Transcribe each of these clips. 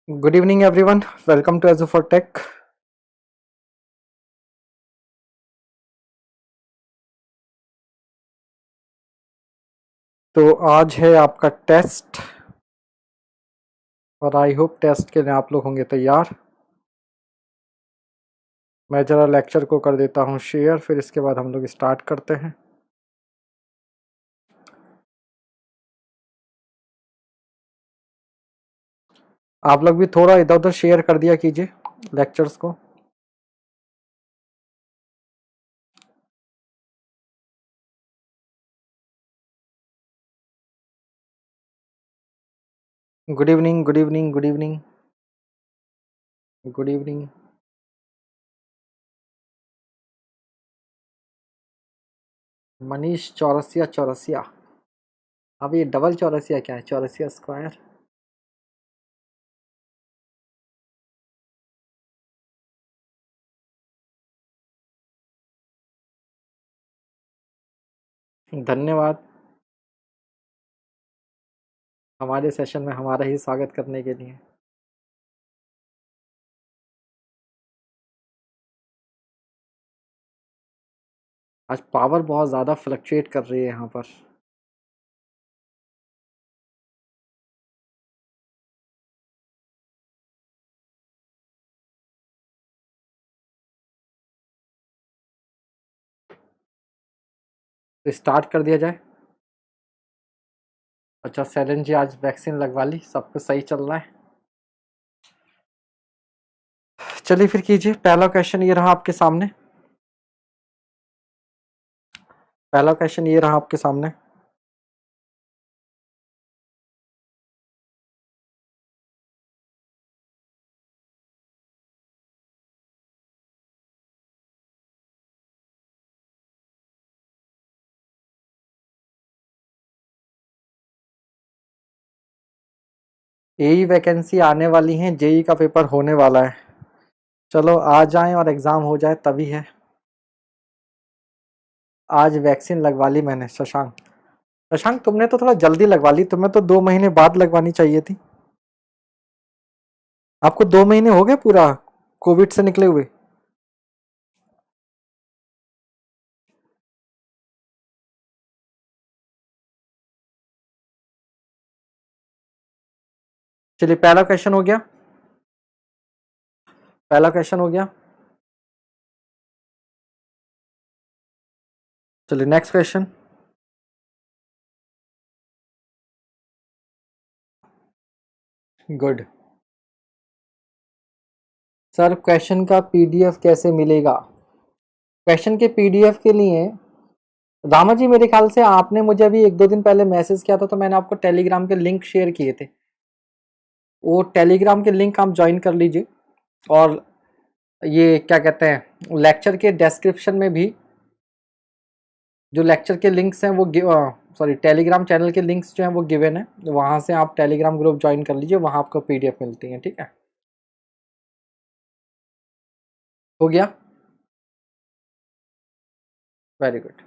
Good evening, everyone. Welcome to Azure for Tech. तो आज है आपका टेस्ट और आई होप टेस्ट के लिए आप लोग होंगे तैयार। मैं ज़रा लेक्चर को कर देता हूँ शेयर, फिर इसके बाद हम लोग स्टार्ट करते हैं। आप लोग भी थोड़ा इधर उधर शेयर कर दिया कीजिए लेक्चर्स को। Good evening, good evening, good evening, good evening. Manish Chaurasia Chaurasia. अब ये डबल चौरसिया क्या है? चौरसिया स्क्वायर। धन्यवाद हमारे सेशन में हमारा ही स्वागत करने के लिए। आज पावर बहुत ज़्यादा फ्लक्चुएट कर रही है यहाँ पर। तो स्टार्ट कर दिया जाए। अच्छा सैलन जी, आज वैक्सीन लगवा ली, सब कुछ सही चल रहा है। चलिए फिर कीजिए। पहला क्वेश्चन ये रहा आपके सामने। पहला क्वेश्चन ये रहा आपके सामने। एई वैकेंसी आने वाली है, जेई का पेपर होने वाला है। चलो आ जाएं और एग्जाम हो जाए तभी है। आज वैक्सीन लगवा ली मैंने शशांक। शशांक तुमने तो थोड़ा जल्दी लगवा ली, तुम्हें तो 2 महीने बाद लगवानी चाहिए थी। आपको 2 महीने हो गए पूरा कोविड से निकले हुए। चलिए पहला क्वेश्चन हो गया। पहला क्वेश्चन हो गया। चलिए next question. Good. Sir question का पीडीएफ कैसे मिलेगा? क्वेश्चन के पीडीएफ के लिए रामा जी, मेरे ख्याल से आपने मुझे अभी 1-2 दिन पहले मैसेज किया था, तो मैंने आपको टेलीग्राम के लिंक शेयर किए थे। वो टेलीग्राम के लिंक आप ज्वाइन कर लीजिए। और ये क्या कहते हैं, लेक्चर के डिस्क्रिप्शन में भी जो लेक्चर के लिंक्स हैं वो सॉरी टेलीग्राम चैनल के लिंक्स जो हैं वो गिवन है, वहाँ से आप टेलीग्राम ग्रुप ज्वाइन कर लीजिए, वहाँ आपको पीडीएफ मिलती है। ठीक है, हो गया। Very good.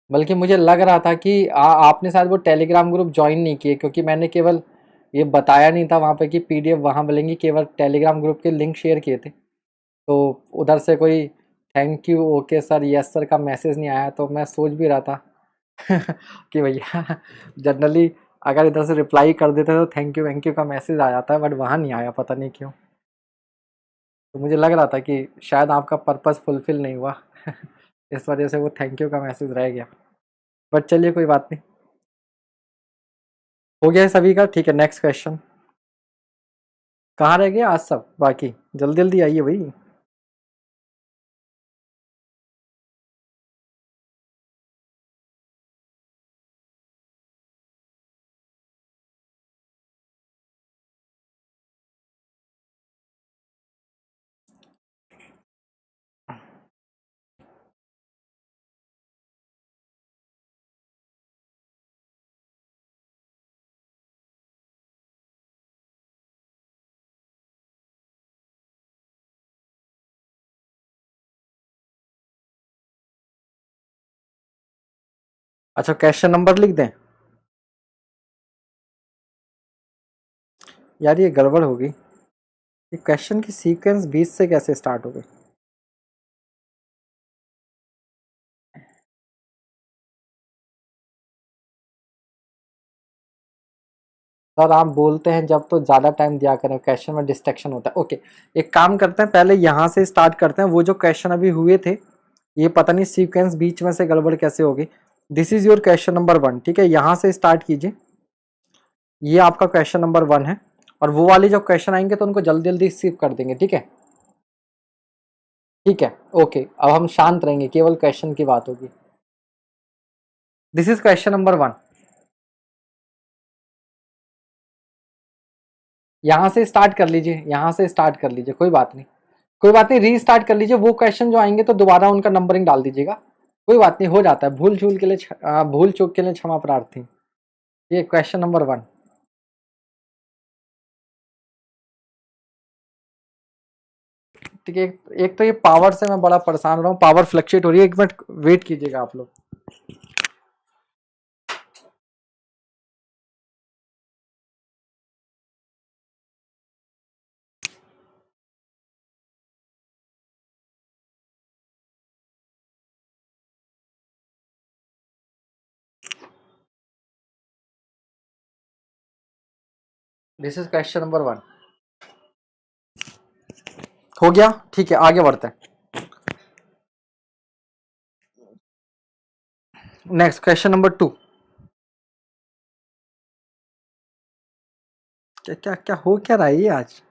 बल्कि मुझे लग रहा था कि आपने शायद वो टेलीग्राम ग्रुप ज्वाइन नहीं किए, क्योंकि मैंने केवल ये बताया नहीं था वहाँ पे कि पीडीएफ वहाँ मिलेंगी, केवल टेलीग्राम ग्रुप के लिंक शेयर किए थे। तो उधर से कोई thank you okay sir yes sir का मैसेज नहीं आया, तो मैं सोच भी रहा था कि भैया जनरली अगर इधर से रिप्लाई कर देते तो थैंक यू का मैसेज आ जाता है, बट वहाँ नहीं आया, पता नहीं क्यों। तो मुझे लग रहा था कि शायद आपका पर्पस फुलफिल नहीं हुआ इस वजह से वो थैंक यू का मैसेज रह गया। बट चलिए कोई बात नहीं, हो गया है सभी का। ठीक है, नेक्स्ट क्वेश्चन। कहाँ रह गए आज सब बाकी? जल्दी जल्दी आइए भाई। अच्छा क्वेश्चन नंबर लिख दें? यार ये गड़बड़ हो गई, ये क्वेश्चन की सीक्वेंस 20 से कैसे स्टार्ट हो गई। सर आप बोलते हैं जब तो ज़्यादा टाइम दिया करें, क्वेश्चन में डिस्ट्रैक्शन होता है। ओके, एक काम करते हैं, पहले यहाँ से स्टार्ट करते हैं। वो जो क्वेश्चन अभी हुए थे, ये पता नहीं सीक्वेंस बीच में से गड़बड़ कैसे हो गई। This is your question number 1, ठीक है, यहाँ से स्टार्ट कीजिए। ये आपका क्वेश्चन नंबर 1 है, और वो वाले जब क्वेश्चन आएंगे तो उनको जल्दी जल्दी स्किप कर देंगे, ठीक है। ठीक है, ओके, अब हम शांत रहेंगे, केवल क्वेश्चन की बात होगी। This is question number 1। यहाँ से स्टार्ट कर लीजिए, यहाँ से स्टार्ट कर लीजिए, कोई बात नहीं, कोई बात नहीं, रीस्टार्ट कर लीजिए। वो क्वेश्चन जो आएंगे तो दोबारा उनका नंबरिंग डाल दीजिएगा, कोई बात नहीं, हो जाता है। भूल चूक के लिए क्षमा प्रार्थी। ये क्वेश्चन नंबर 1। ठीक है, एक तो ये पावर से मैं बड़ा परेशान हो रहा हूँ, पावर फ्लक्चुएट हो रही है। एक मिनट वेट कीजिएगा आप लोग। This is question number 1। हो गया, ठीक है, आगे बढ़ते हैं। Next question number 2। क्या क्या क्या हो क्या रहा है ये आज।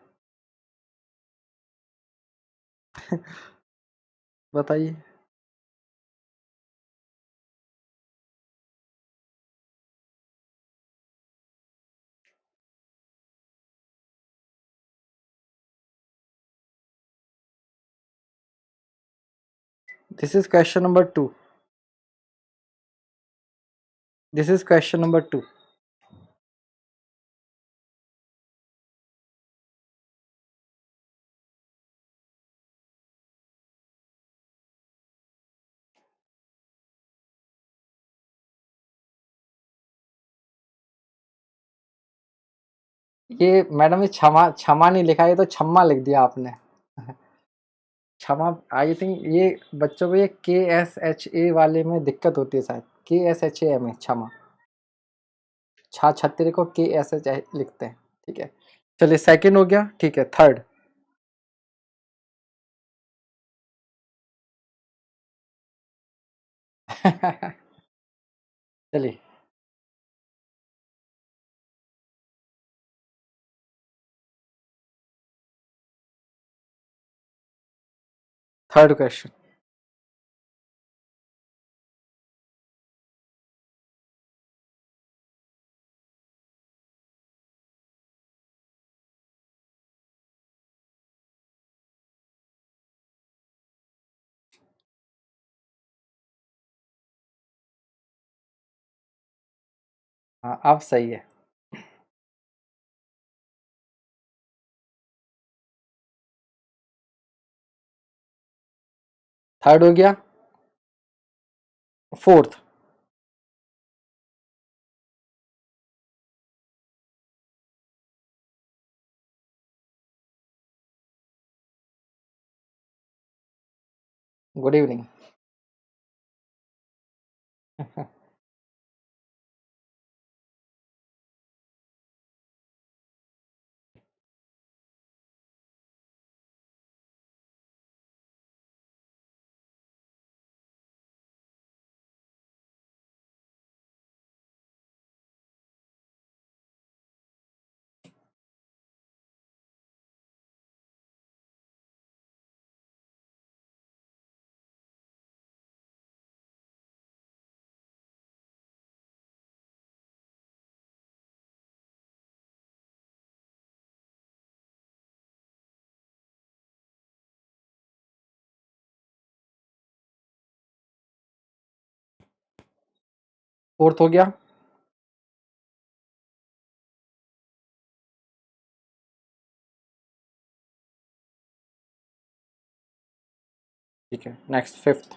बताइए। This is question number 2। This is question number 2। ये मैडम, ये क्षमा क्षमा नहीं लिखा, ये तो क्षमा लिख दिया आपने। क्षमा, आई थिंक ये बच्चों को ये KSHA वाले में दिक्कत होती है शायद। KSHA में क्षमा, छा छत्तीरे को KSH लिखते हैं, ठीक है। चलिए, सेकंड हो गया, ठीक है, थर्ड। चलिए, थर्ड क्वेश्चन। हाँ, अब सही है। थर्ड हो गया, फोर्थ। Good evening. फोर्थ हो गया, ठीक है। Next, fifth.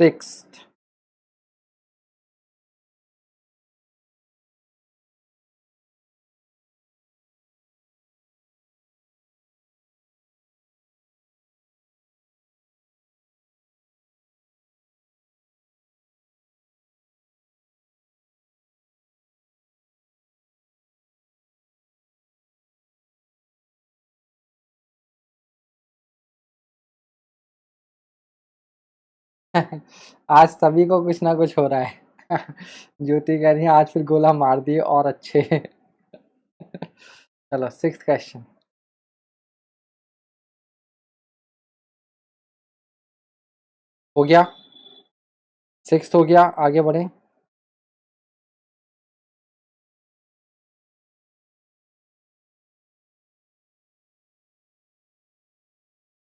सिक्स्थ। आज सभी को कुछ ना कुछ हो रहा है। ज्योति कह रही है आज फिर गोला मार दिए और अच्छे। चलो सिक्स्थ क्वेश्चन हो गया। सिक्स्थ हो गया, आगे बढ़े।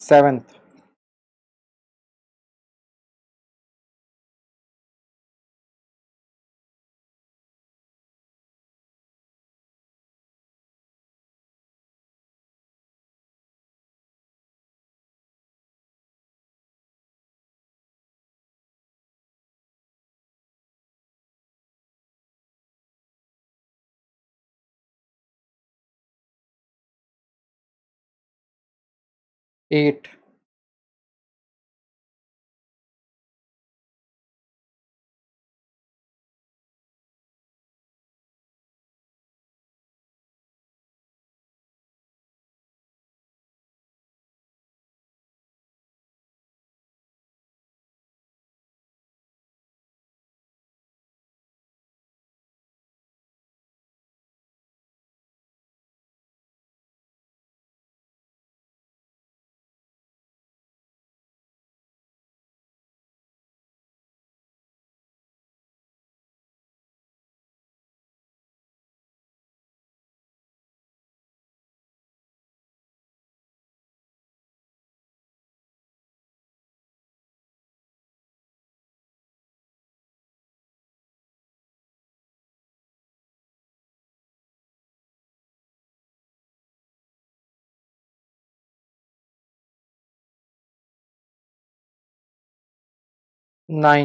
सेवेंथ। एट। 9।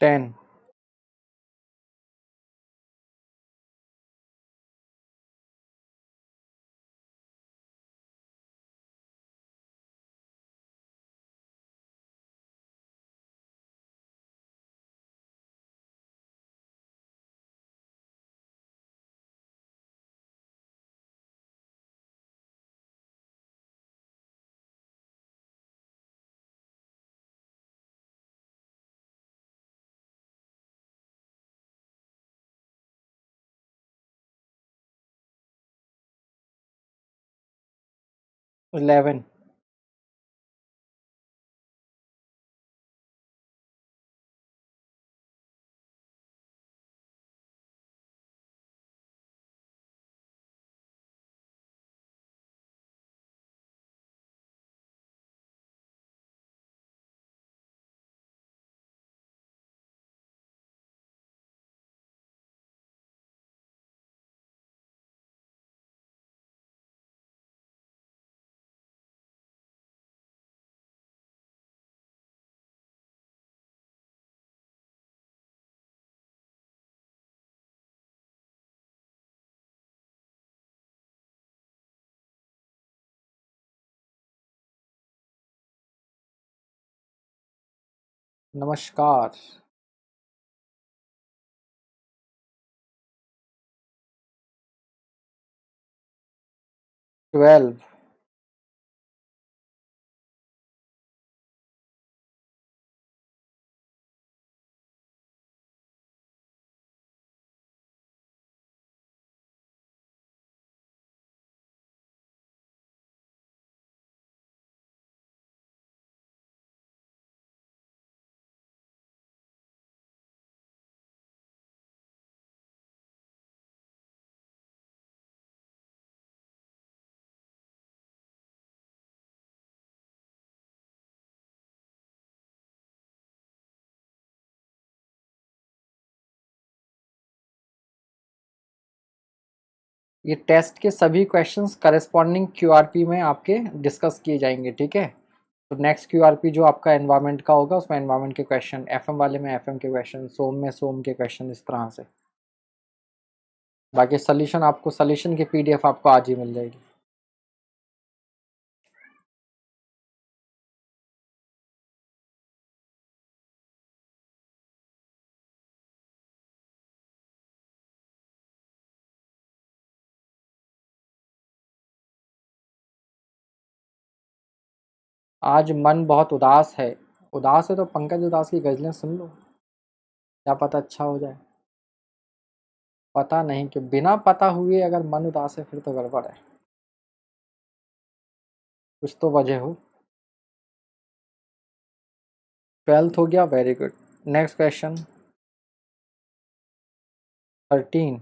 10। 11। नमस्कार। 12। ये टेस्ट के सभी क्वेश्चंस करस्पॉन्डिंग क्यूआरपी में आपके डिस्कस किए जाएंगे, ठीक है। तो नेक्स्ट क्यूआरपी जो आपका एनवायरनमेंट का होगा उसमें एनवायरनमेंट के क्वेश्चन, एफएम वाले में एफएम के क्वेश्चन, सोम में सोम के क्वेश्चन, इस तरह से। बाकी सोल्यूशन आपको, सोल्यूशन की पीडीएफ आपको आज ही मिल जाएगी। आज मन बहुत उदास है। उदास है तो पंकज उदास की गजलें सुन लो, क्या पता अच्छा हो जाए। पता नहीं कि बिना पता हुए अगर मन उदास है फिर तो गड़बड़ है, कुछ तो वजह हो। 12th हो गया, very good. Next question 13।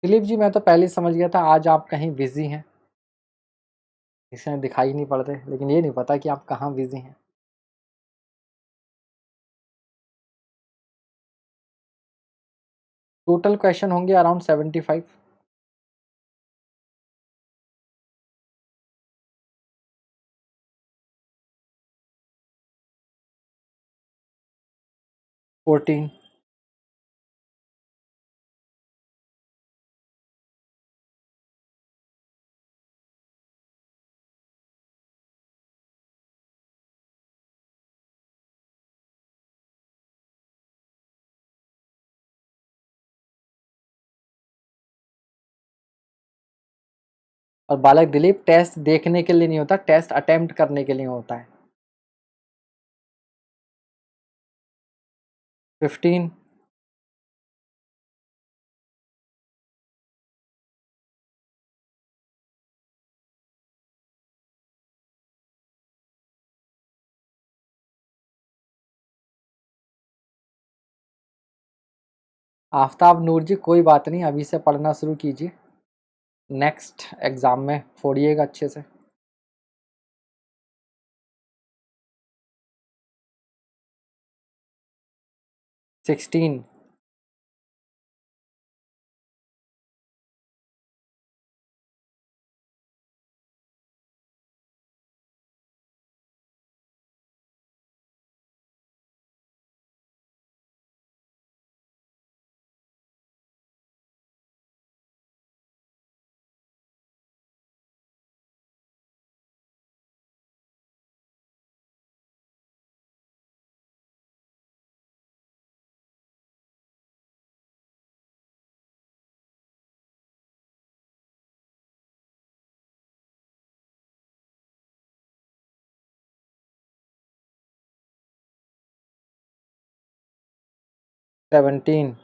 Dilip ji मैं तो पहले ही समझ गया था आज आप कहीं बिजी हैं, इसमें दिखाई नहीं पड़ते, लेकिन ये नहीं पता कि आप कहाँ बिजी हैं। टोटल क्वेश्चन होंगे अराउंड 75। 14। और बालक दिलीप टेस्ट देखने के लिए नहीं होता, टेस्ट अटेम्प्ट करने के लिए होता है। 15। आफ्ताब नूर जी कोई बात नहीं, अभी से पढ़ना शुरू कीजिए, नेक्स्ट एग्जाम में फोड़िएगा अच्छे से। 16। सेवनटीन।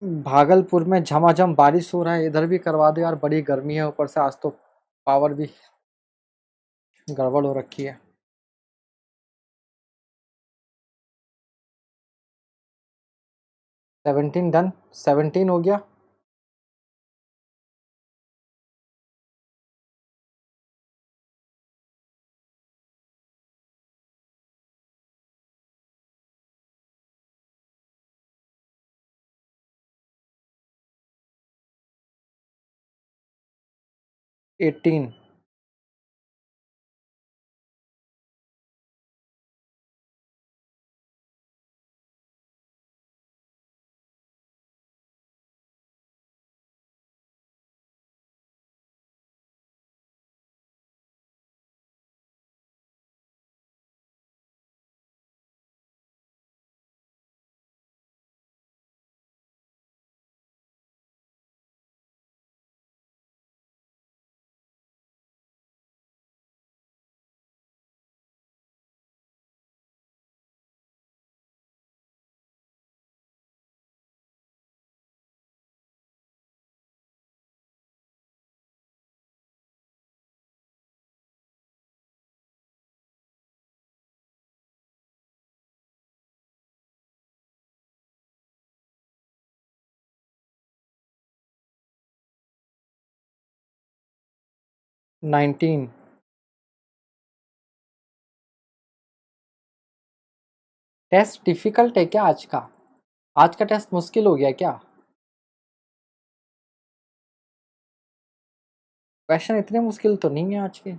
भागलपुर में झमाझम बारिश हो रहा है, इधर भी करवा दो यार, बड़ी गर्मी है, ऊपर से आज तो पावर भी गड़बड़ हो रखी है। 17 डन, 17 हो गया। एटीन। 19। टेस्ट डिफिकल्ट है क्या आज का? आज का टेस्ट मुश्किल हो गया क्या? क्वेश्चन इतने मुश्किल तो नहीं है आज के।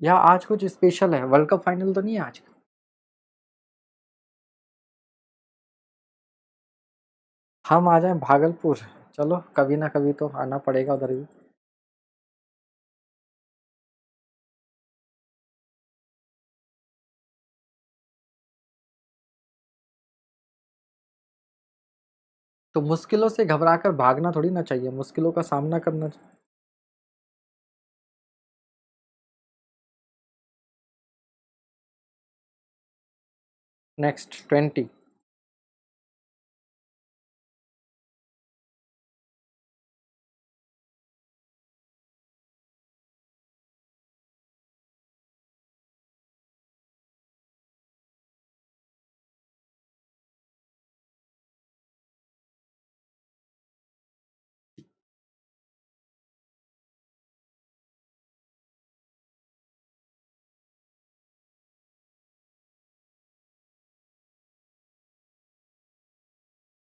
या आज कुछ स्पेशल है? वर्ल्ड कप फाइनल तो नहीं है आज? हम आ जाएं भागलपुर? चलो कभी ना कभी तो आना पड़ेगा उधर भी। तो मुश्किलों से घबरा कर भागना थोड़ी ना चाहिए, मुश्किलों का सामना करना चाहिए। नेक्स्ट 20।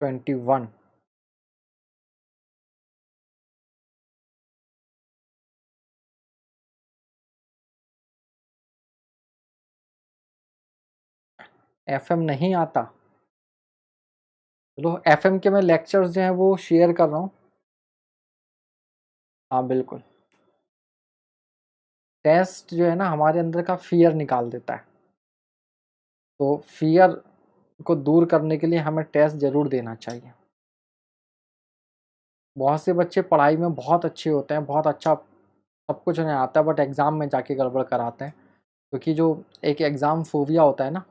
21। एफएम नहीं आता? चलो एफएम के मैं लेक्चर्स जो हैं वो शेयर कर रहा हूँ। हाँ बिल्कुल। टेस्ट जो है ना हमारे अंदर का फियर निकाल देता है। तो फियर को दूर करने के लिए हमें टेस्ट ज़रूर देना चाहिए। बहुत से बच्चे पढ़ाई में बहुत अच्छे होते हैं, बहुत अच्छा सब कुछ उन्हें आता है, बट एग्ज़ाम में जाके गड़बड़ कराते हैं। क्योंकि जो एक एग्ज़ाम फोबिया होता है ना,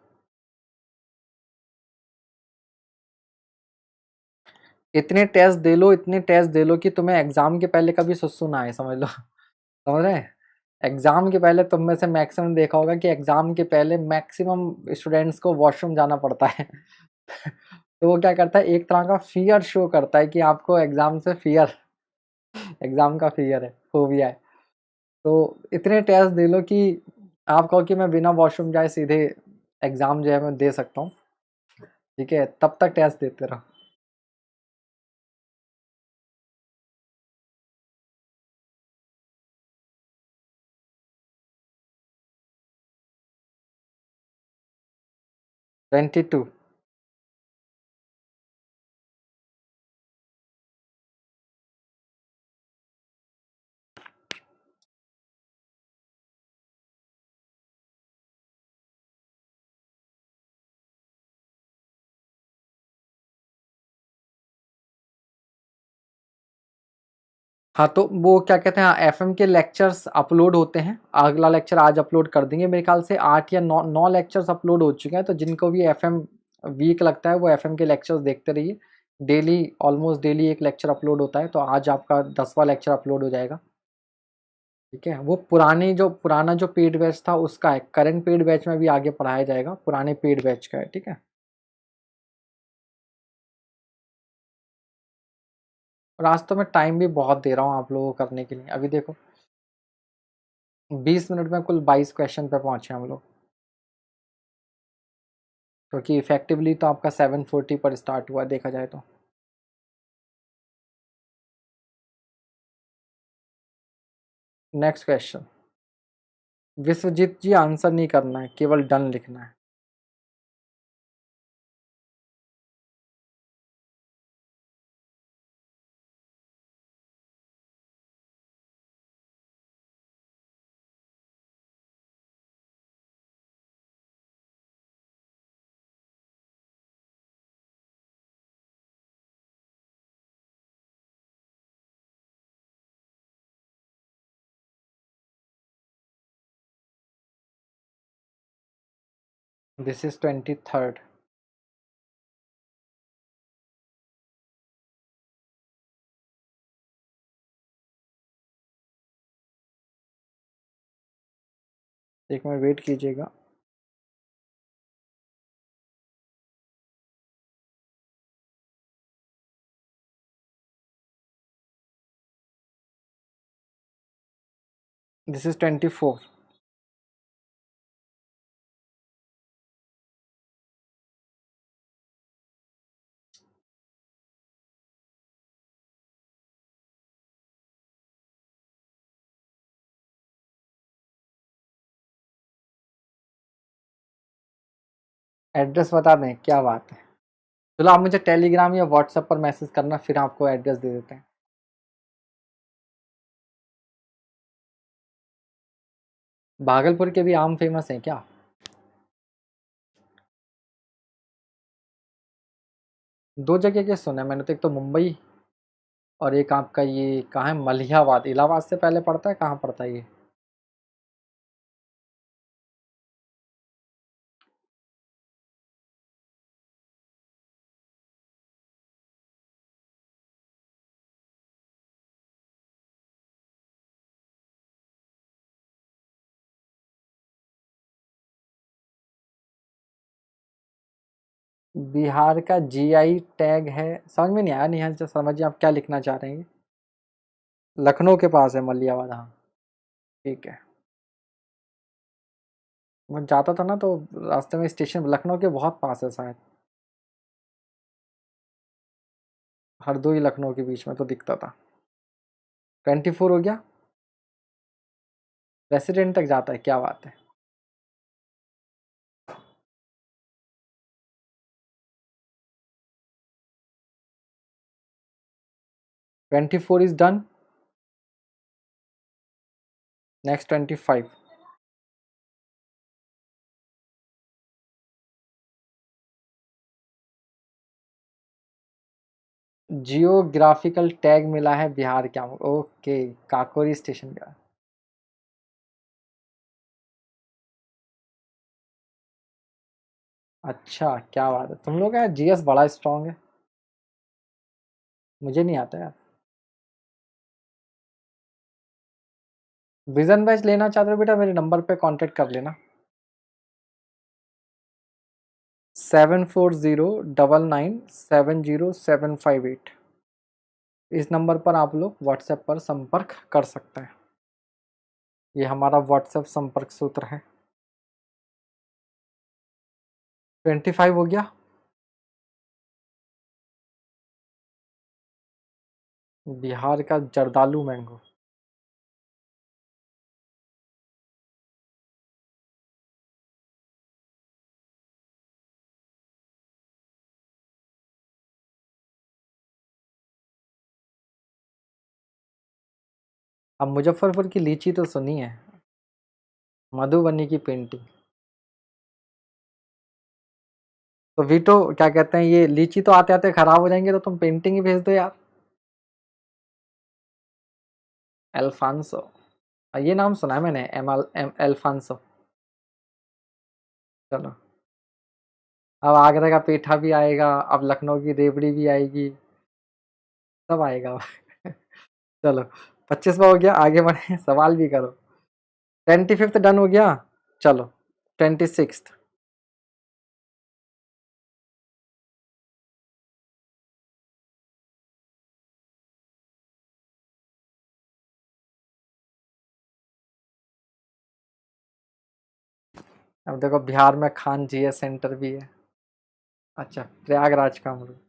इतने टेस्ट दे लो, इतने टेस्ट दे लो कि तुम्हें एग्ज़ाम के पहले कभी सुस्सू ना आए, समझ लो। समझ रहे हैं? एग्ज़ाम के पहले तुम में से मैक्सिमम देखा होगा कि एग्ज़ाम के पहले मैक्सिमम स्टूडेंट्स को वॉशरूम जाना पड़ता है। तो वो क्या करता है, एक तरह का फ़ियर शो करता है कि आपको एग्ज़ाम से फ़ियर, एग्ज़ाम का फ़ियर है, फ़ोबिया है। तो इतने टेस्ट दे लो कि आप कहो कि मैं बिना वॉशरूम जाए सीधे एग्ज़ाम जो है मैं दे सकता हूँ, ठीक है? तब तक टेस्ट देते रहो। 22। हाँ, तो वो क्या कहते हैं, एफएम के लेक्चर्स अपलोड होते हैं। अगला लेक्चर आज अपलोड कर देंगे, मेरे ख्याल से 8 या 9 लेक्चर्स अपलोड हो चुके हैं। तो जिनको भी एफएम वीक लगता है वो एफएम के लेक्चर्स देखते रहिए। डेली, ऑलमोस्ट डेली एक लेक्चर अपलोड होता है। तो आज आपका 10वां लेक्चर अपलोड हो जाएगा, ठीक है? वो पुराना जो पेड बैच था उसका है, करंट पेड बैच में भी आगे पढ़ाया जाएगा, पुराने पेड बैच का है, ठीक है? और आज तो मैं टाइम भी बहुत दे रहा हूँ आप लोगों को करने के लिए। अभी देखो 20 मिनट में कुल 22 क्वेश्चन पे पहुंचे हम लोग, क्योंकि इफेक्टिवली तो आपका 7:40 पर स्टार्ट हुआ देखा जाए तो। Next question. Vishwajeet ji answer नहीं करना है, केवल डन लिखना है। This is 23rd। एक मिनट वेट कीजिएगा। This is 24। एड्रेस बता दें, क्या बात है। चलो आप मुझे टेलीग्राम या व्हाट्सएप पर मैसेज करना, फिर आपको एड्रेस दे देते हैं। भागलपुर के भी आम फेमस हैं क्या? दो जगह के सुने मैंने तो, एक तो मुंबई और एक आपका ये कहाँ है, मलिहाबाद। इलाहाबाद से पहले पड़ता है, कहाँ पड़ता है ये? बिहार का जीआई टैग है, समझ में नहीं आया। नहीं है, समझिए आप क्या लिखना चाह रहे हैं। लखनऊ के पास है मलियावाद, हाँ। ठीक है। मैं जाता था ना तो रास्ते में स्टेशन लखनऊ के बहुत पास है शायद। हरदोई लखनऊ के बीच में तो दिखता था। 24 हो गया। रेसिडेंट तक जाता है, क्या बात है। 24 is done. Next 25। Geographical tag मिला है बिहार क्या? ओके, काकोरी स्टेशन का। अच्छा, क्या बात है, तुम लोग का जीएस बड़ा स्ट्रांग है। मुझे नहीं आता यार। विजन बैच लेना चाहते हो बेटा, मेरे नंबर पे कांटेक्ट कर लेना। 7409970758। इस नंबर पर आप लोग व्हाट्सएप पर संपर्क कर सकते हैं। ये हमारा व्हाट्सएप संपर्क सूत्र है। 25 हो गया। बिहार का जर्दालू मैंगो। अब मुजफ्फरपुर की लीची तो सुनी है, मधुबनी की पेंटिंग। तो वीटो क्या कहते हैं, ये लीची तो आते आते खराब हो जाएंगे, तो तुम पेंटिंग ही भेज दो यार। एल्फांसो, ये नाम सुना है मैंने, एल्फांसो। चलो, अब आगरा का पेठा भी आएगा, अब लखनऊ की रेवड़ी भी आएगी, सब आएगा। चलो, 25वां हो गया, आगे बढ़े, सवाल भी करो। 25th डन हो गया। चलो, 26th। अब देखो, बिहार में खान जीएस सेंटर भी है। अच्छा, प्रयागराज का अमरूद।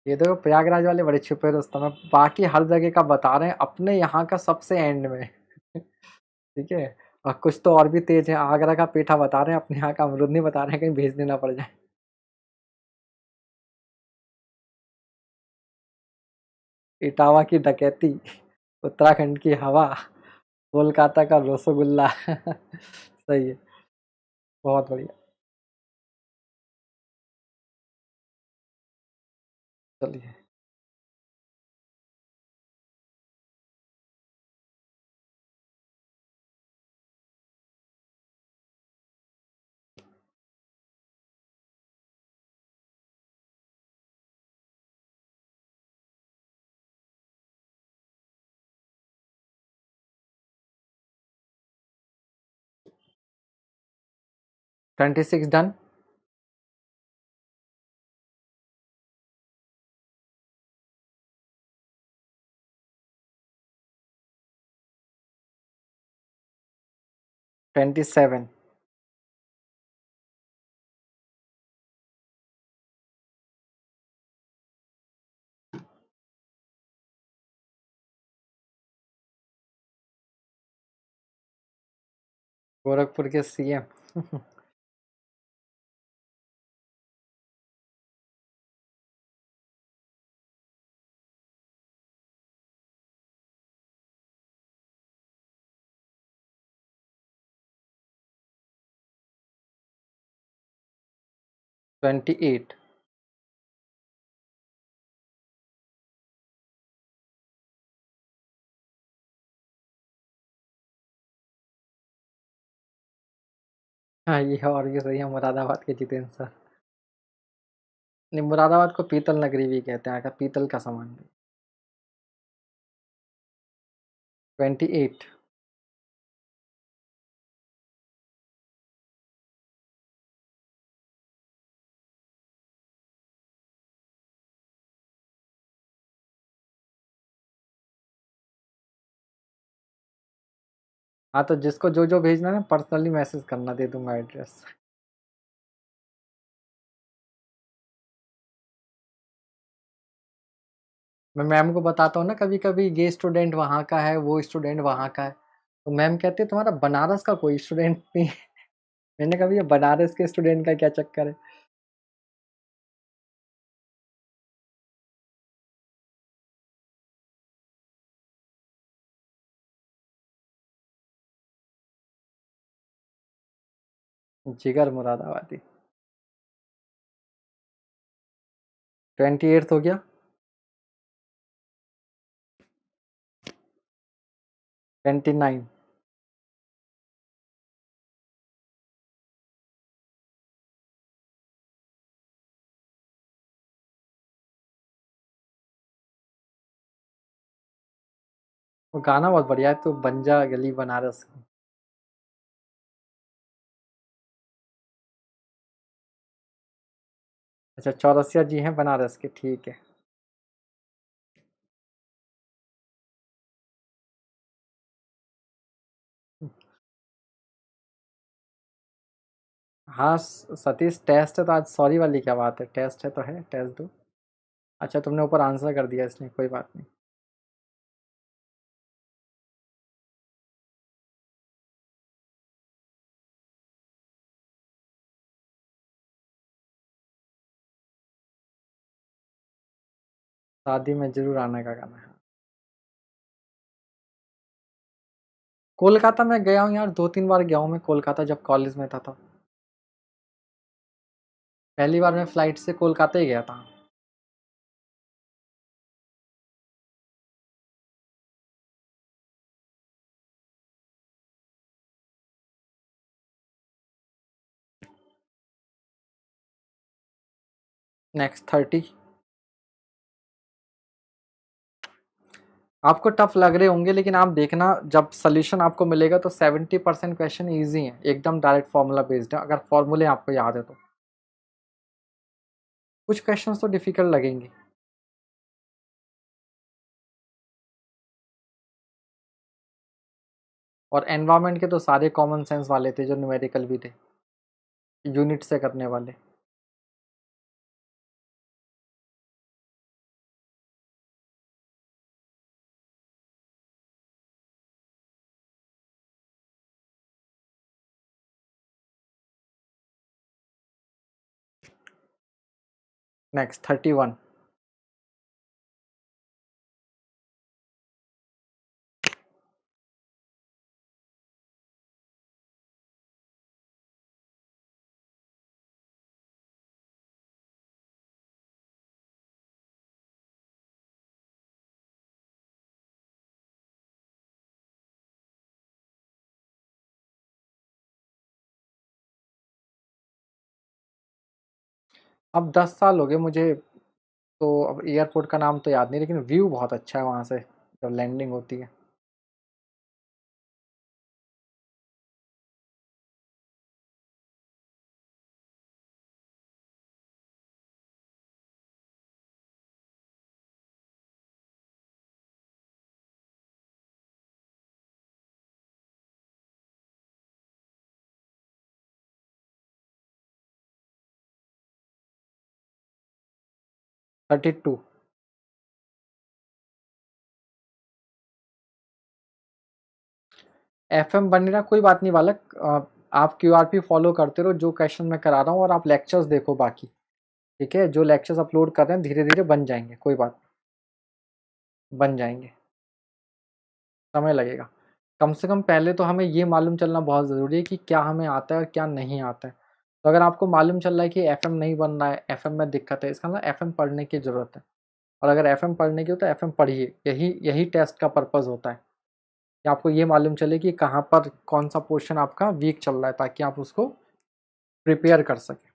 ये देखो, प्रयागराज वाले बड़े छुपे रुस्तम है, बाकी हर जगह का बता रहे हैं, अपने यहाँ का सबसे एंड में। ठीक है। और कुछ तो और भी तेज है, आगरा का पेठा बता रहे हैं, अपने यहाँ का अमरूद नहीं बता रहे हैं, कहीं भेज देना पड़ जाए। इटावा की डकैती, उत्तराखंड की हवा, कोलकाता का रसगुल्ला। सही है। बहुत बढ़िया। चलिए। 26 डन। 27। गोरखपुर के सीएम। 28। हाँ, ये और भी सही है, मुरादाबाद के जितेंद्र सर। नहीं, मुरादाबाद को पीतल नगरी भी कहते हैं, अगर पीतल का सामान भी। 28। हाँ, तो जिसको जो जो भेजना है ना, पर्सनली मैसेज करना, दे दूंगा एड्रेस। मैं मैम को बताता हूँ ना, कभी कभी ये स्टूडेंट वहाँ का है, वो स्टूडेंट वहाँ का है, तो मैम कहते हैं तुम्हारा बनारस का कोई स्टूडेंट नहीं है। मैंने कहा ये बनारस के स्टूडेंट का क्या चक्कर है। जिगर मुरादाबादी। 28 हो गया। 29। वो गाना बहुत बढ़िया है, तो बंजा गली बनारस की। अच्छा, चौरसिया जी हैं बनारस के, ठीक है। हाँ सतीश, टेस्ट है तो आज सॉरी वाली क्या बात है, टेस्ट है तो है, टेस्ट दो। अच्छा, तुमने ऊपर आंसर कर दिया इसलिए कोई बात नहीं। शादी में जरूर आने का गाना है। कोलकाता में गया हूँ यार, 2-3 बार गया हूँ मैं कोलकाता, जब कॉलेज में था तब। पहली बार मैं फ्लाइट से कोलकाता ही गया था। नेक्स्ट 30। आपको टफ लग रहे होंगे, लेकिन आप देखना जब सोल्यूशन आपको मिलेगा तो 70% क्वेश्चन ईजी है, एकदम डायरेक्ट फॉर्मूला बेस्ड है, अगर फॉर्मूले आपको याद है तो। कुछ क्वेश्चंस तो डिफिकल्ट लगेंगे। और एनवायरनमेंट के तो सारे कॉमन सेंस वाले थे, जो न्यूमेरिकल भी थे, यूनिट से करने वाले। नेक्स्ट 31। अब 10 साल हो गए मुझे, तो अब एयरपोर्ट का नाम तो याद नहीं, लेकिन व्यू बहुत अच्छा है वहाँ से जब लैंडिंग होती है। 32। FM बन नहीं रहा, कोई बात नहीं बालक, आप QRP फॉलो करते रहो, जो क्वेश्चन मैं करा रहा हूँ, और आप लेक्चर्स देखो बाकी। ठीक है, जो लेक्चर्स अपलोड कर रहे हैं धीरे धीरे बन जाएंगे, कोई बात नहीं, बन जाएंगे, समय लगेगा। कम से कम पहले तो हमें ये मालूम चलना बहुत ज़रूरी है कि क्या हमें आता है और क्या नहीं आता है। तो अगर आपको मालूम चल रहा है कि FM नहीं बन रहा है, FM में दिक्कत है, इसका मतलब FM पढ़ने की ज़रूरत है। और अगर FM पढ़ने की हो तो FM पढ़िए, यही यही टेस्ट का पर्पज़ होता है कि आपको ये मालूम चले कि कहाँ पर कौन सा पोर्शन आपका वीक चल रहा है, ताकि आप उसको प्रिपेयर कर सकें।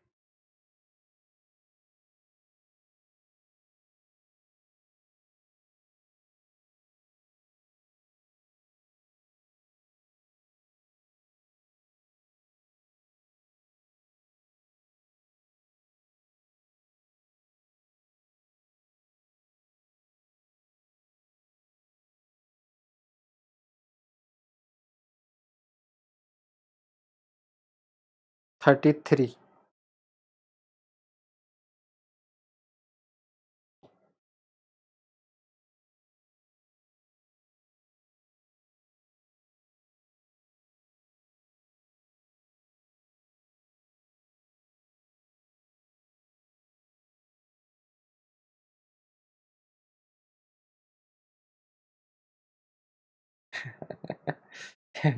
Thirty three.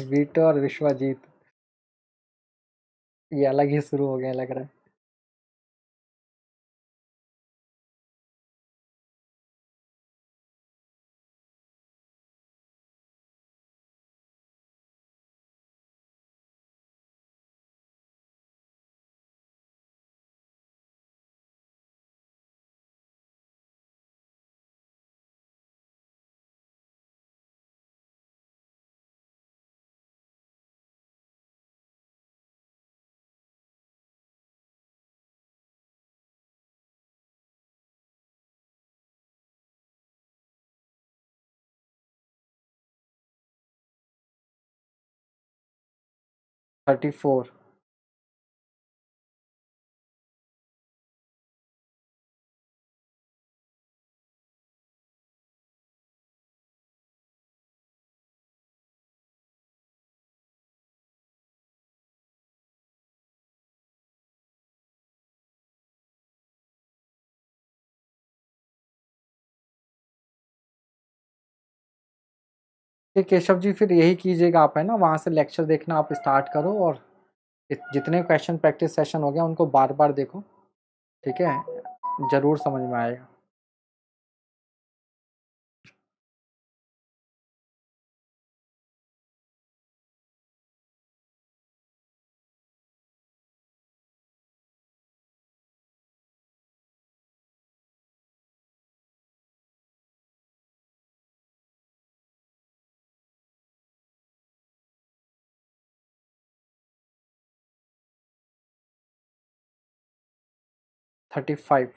वीटो और विश्वजीत, ये अलग ही शुरू हो गया लग रहा है। 34। ये केशव जी फिर यही कीजिएगा आप, है ना, वहाँ से लेक्चर देखना आप स्टार्ट करो, और जितने क्वेश्चन प्रैक्टिस सेशन हो गया उनको बार बार देखो। ठीक है, ज़रूर समझ में आएगा। Thirty five.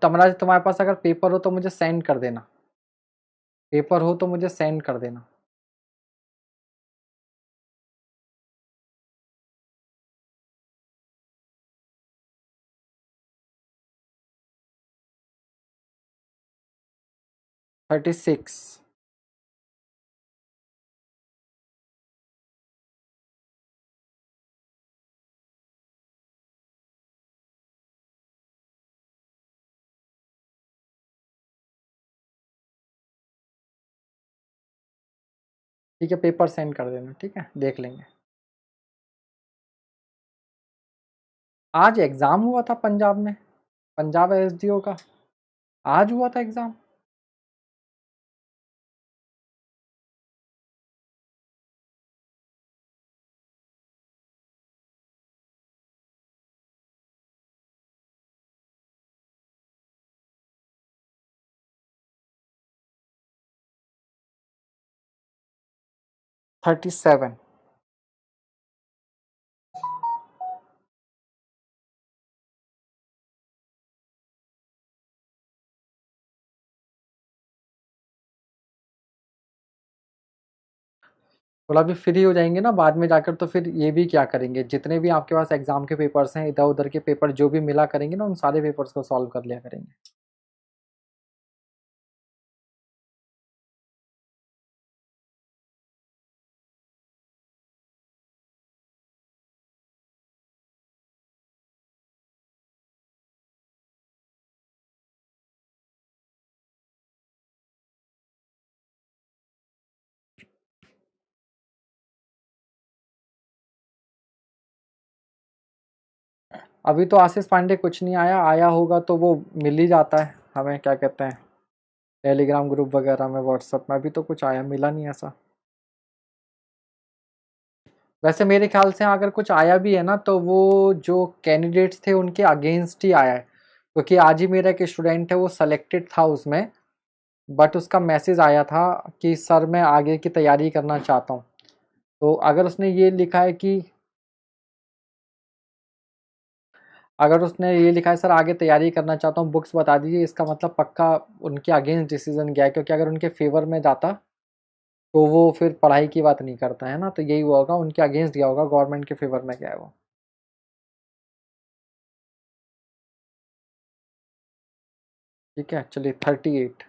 तमराज, तुम्हारे पास अगर पेपर हो तो मुझे सेंड कर देना, पेपर हो तो मुझे सेंड कर देना। 36। ठीक है, पेपर सेंड कर देना, ठीक है, देख लेंगे। आज एग्ज़ाम हुआ था पंजाब में, पंजाब SDO का, आज हुआ था एग्ज़ाम। 37। थोड़ा भी फ्री हो जाएंगे ना बाद में जाकर, तो फिर ये भी क्या करेंगे, जितने भी आपके पास एग्जाम के पेपर्स हैं, इधर उधर के पेपर जो भी मिला करेंगे ना, उन सारे पेपर्स को सॉल्व कर लिया करेंगे। अभी तो आशीष पांडे कुछ नहीं आया, आया होगा तो वो मिल ही जाता है हमें, क्या कहते हैं, टेलीग्राम ग्रुप वगैरह में, व्हाट्सएप में। अभी तो कुछ आया मिला नहीं ऐसा। वैसे मेरे ख्याल से अगर कुछ आया भी है ना, तो वो जो कैंडिडेट्स थे उनके अगेंस्ट ही आया है, क्योंकि आज ही मेरा एक स्टूडेंट है वो सेलेक्टेड था उसमें, बट उसका मैसेज आया था कि सर मैं आगे की तैयारी करना चाहता हूँ। तो अगर उसने ये लिखा है कि, अगर उसने ये लिखा है सर आगे तैयारी करना चाहता हूँ, बुक्स बता दीजिए, इसका मतलब पक्का उनके अगेंस्ट डिसीजन गया है, क्योंकि अगर उनके फेवर में जाता तो वो फिर पढ़ाई की बात नहीं करता है ना, तो यही हुआ होगा, उनके अगेंस्ट गया होगा, गवर्नमेंट के फेवर में गया है वो। ठीक है चलिए 38।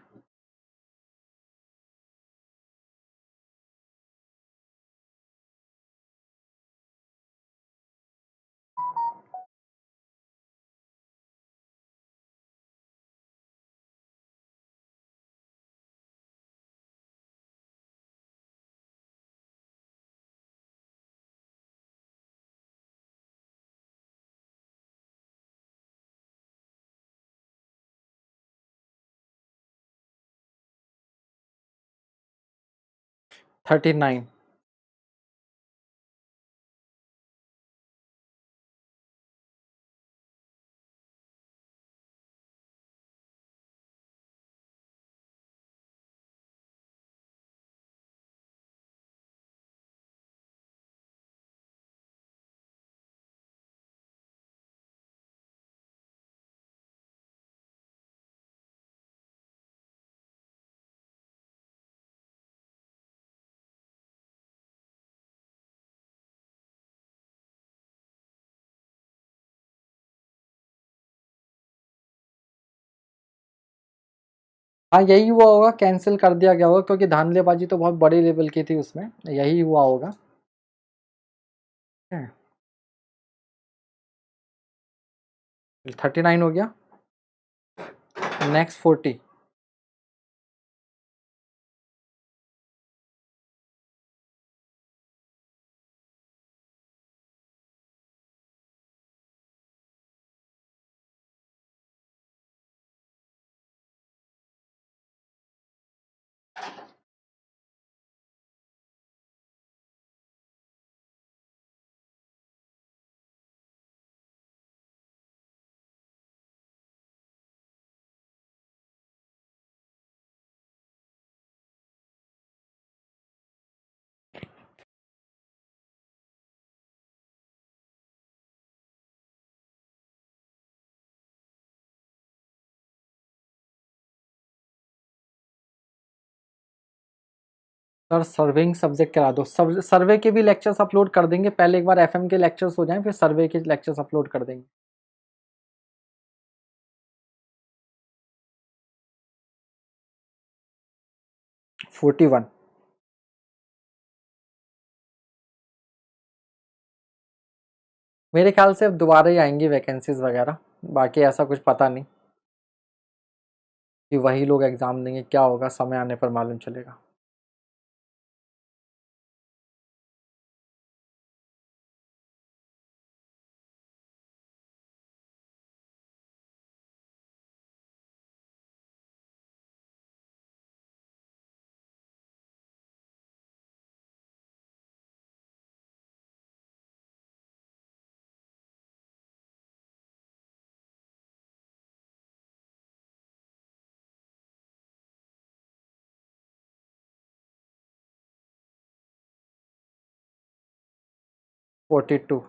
39। हाँ यही हुआ होगा, कैंसिल कर दिया गया होगा, क्योंकि धांधलेबाजी तो बहुत बड़े लेवल की थी उसमें, यही हुआ होगा। 39 हो गया। नेक्स्ट 40। सर सर्विंग सब्जेक्ट करा दो, सब सर्वे के भी लेक्चर्स अपलोड कर देंगे, पहले एक बार एफएम के लेक्चर्स हो जाएं, फिर सर्वे के लेक्चर्स अपलोड कर देंगे। 41। मेरे ख्याल से अब दोबारा ही आएंगी वैकेंसीज वगैरह, बाकी ऐसा कुछ पता नहीं कि वही लोग एग्जाम देंगे, क्या होगा समय आने पर मालूम चलेगा। 42।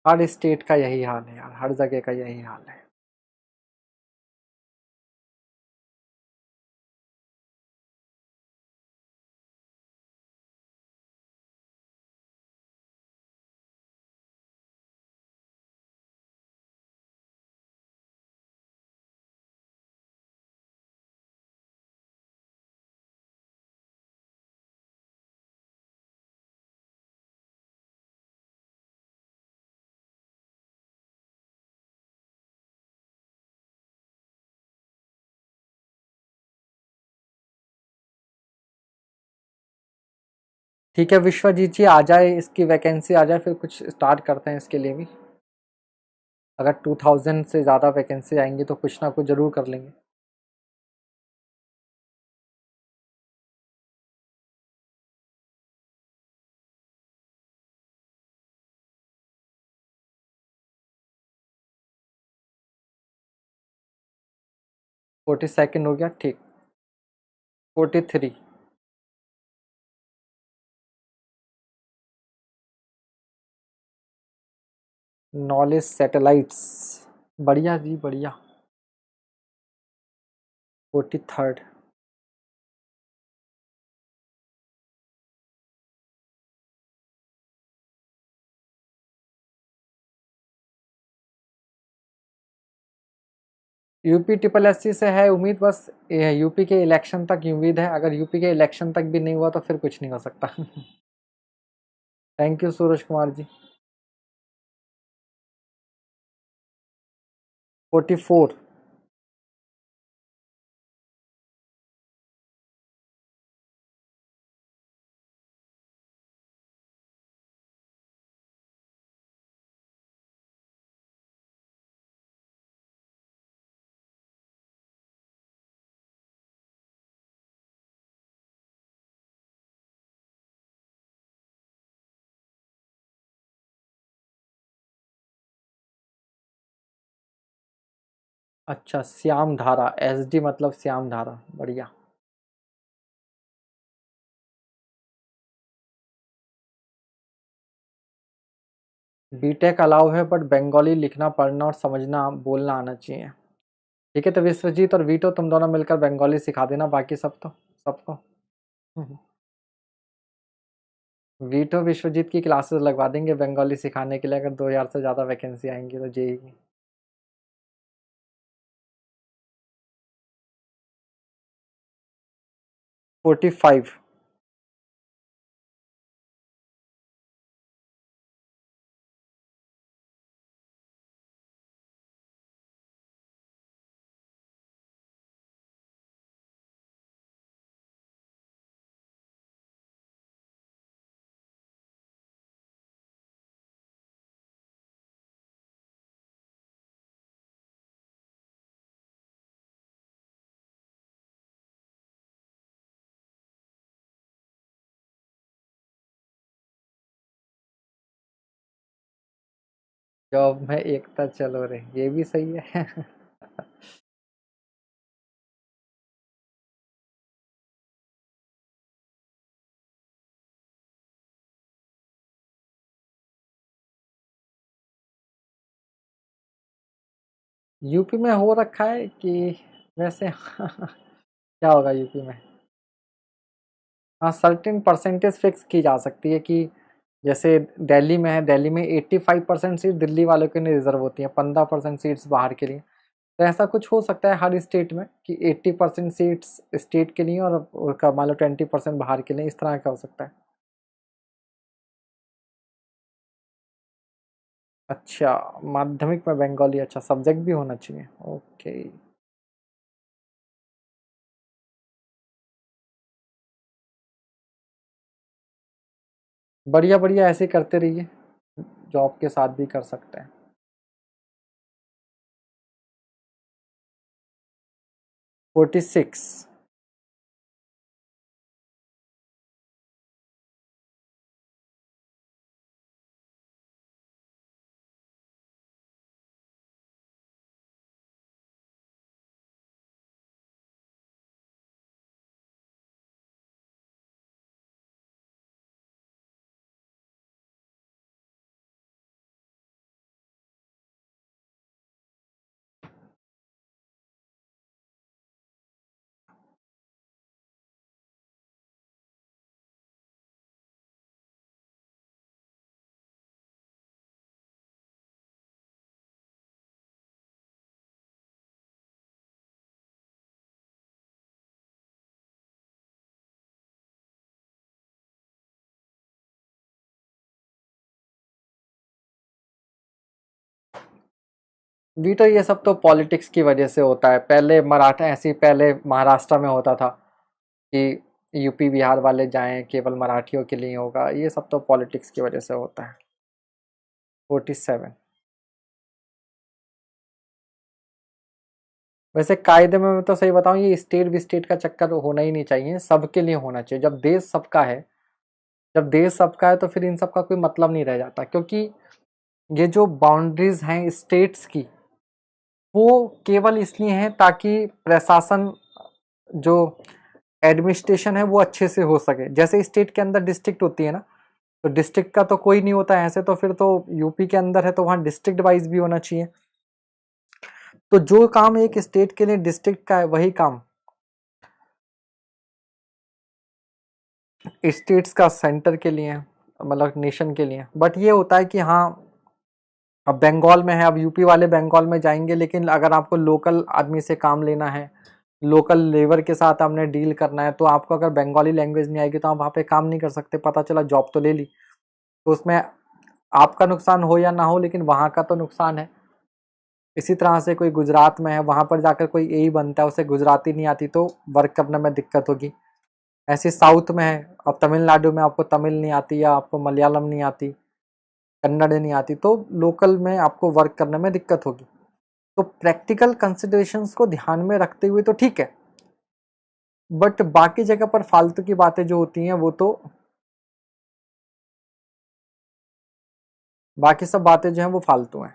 हर स्टेट का यही हाल है यार, हर जगह का यही हाल है। ठीक है विश्वजीत जी, आ जाए, इसकी वैकेंसी आ जाए फिर कुछ स्टार्ट करते हैं इसके लिए भी। अगर 2000 से ज़्यादा वैकेंसी आएंगी तो कुछ ना कुछ ज़रूर कर लेंगे। फोर्टी सेकेंड हो गया, ठीक। 43। नॉलेज सैटेलाइट्स, बढ़िया जी बढ़िया। 43rd। यूपी ट्रिपल एस सी से है उम्मीद, बस यूपी के इलेक्शन तक उम्मीद है, अगर यूपी के इलेक्शन तक भी नहीं हुआ तो फिर कुछ नहीं हो सकता। Thank you Suraj Kumar ji. 44। अच्छा, श्याम धारा, एस डी मतलब श्याम धारा, बढ़िया। बीटेक अलाउ है बट बंगाली लिखना पढ़ना और समझना बोलना आना चाहिए। ठीक है, तो विश्वजीत और वीटो तुम दोनों मिलकर बंगाली सिखा देना, बाकी सब तो सबको। वीटो विश्वजीत की क्लासेस लगवा देंगे बंगाली सिखाने के लिए, अगर 2000 से ज़्यादा वैकेंसी आएंगी तो जेई की। 45। जॉब में एकता चलो रे, ये भी सही है। यूपी में हो रखा है कि वैसे। क्या होगा यूपी में? हाँ, सर्टेन परसेंटेज फिक्स की जा सकती है कि जैसे दिल्ली में है, दिल्ली में 85% सीट दिल्ली वालों के लिए रिजर्व होती हैं, 15% सीट्स बाहर के लिए। तो ऐसा कुछ हो सकता है हर स्टेट में कि 80% सीट्स स्टेट के लिए और मान लो 20% बाहर के लिए, इस तरह का हो सकता है। अच्छा, माध्यमिक में बंगाली, अच्छा सब्जेक्ट भी होना चाहिए, ओके। बढ़िया बढ़िया, ऐसे करते रहिए, जॉब के साथ भी कर सकते हैं। 46। वीटो ये सब तो पॉलिटिक्स की वजह से होता है। पहले मराठा ऐसे ही पहले महाराष्ट्र में होता था कि यूपी बिहार वाले जाएं, केवल मराठियों के लिए होगा, ये सब तो पॉलिटिक्स की वजह से होता है। 47। वैसे कायदे में मैं तो सही बताऊं, ये स्टेट विस्टेट का चक्कर होना ही नहीं चाहिए, सबके लिए होना चाहिए। जब देश सबका है, जब देश सबका है तो फिर इन सब का कोई मतलब नहीं रह जाता, क्योंकि ये जो बाउंड्रीज हैं स्टेट्स की, वो केवल इसलिए हैं ताकि प्रशासन, जो एडमिनिस्ट्रेशन है वो अच्छे से हो सके। जैसे स्टेट के अंदर डिस्ट्रिक्ट होती है ना, तो डिस्ट्रिक्ट का तो कोई नहीं होता है ऐसे, तो फिर तो यूपी के अंदर है तो वहाँ डिस्ट्रिक्ट वाइज भी होना चाहिए। तो जो काम एक स्टेट के लिए डिस्ट्रिक्ट का है, वही काम स्टेट्स का सेंटर के लिए, मतलब नेशन के लिए। बट ये होता है कि हाँ, अब बंगाल में है, अब यूपी वाले बंगाल में जाएंगे, लेकिन अगर आपको लोकल आदमी से काम लेना है, लोकल लेबर के साथ आपने डील करना है, तो आपको अगर बंगाली लैंग्वेज नहीं आएगी तो आप वहाँ पे काम नहीं कर सकते। पता चला जॉब तो ले ली, तो उसमें आपका नुकसान हो या ना हो, लेकिन वहाँ का तो नुकसान है। इसी तरह से कोई गुजरात में है, वहाँ पर जाकर कोई यही बनता है, उसे गुजराती नहीं आती तो वर्क करने में दिक्कत होगी। ऐसे साउथ में है, अब तमिलनाडु में आपको तमिल नहीं आती या आपको मलयालम नहीं आती, कन्नड़ नहीं आती, तो लोकल में आपको वर्क करने में दिक्कत होगी। तो प्रैक्टिकल कंसिडरेशंस को ध्यान में रखते हुए तो ठीक है, बट बाकी जगह पर फालतू की बातें जो होती हैं वो तो, बाकी सब बातें जो हैं वो फालतू हैं।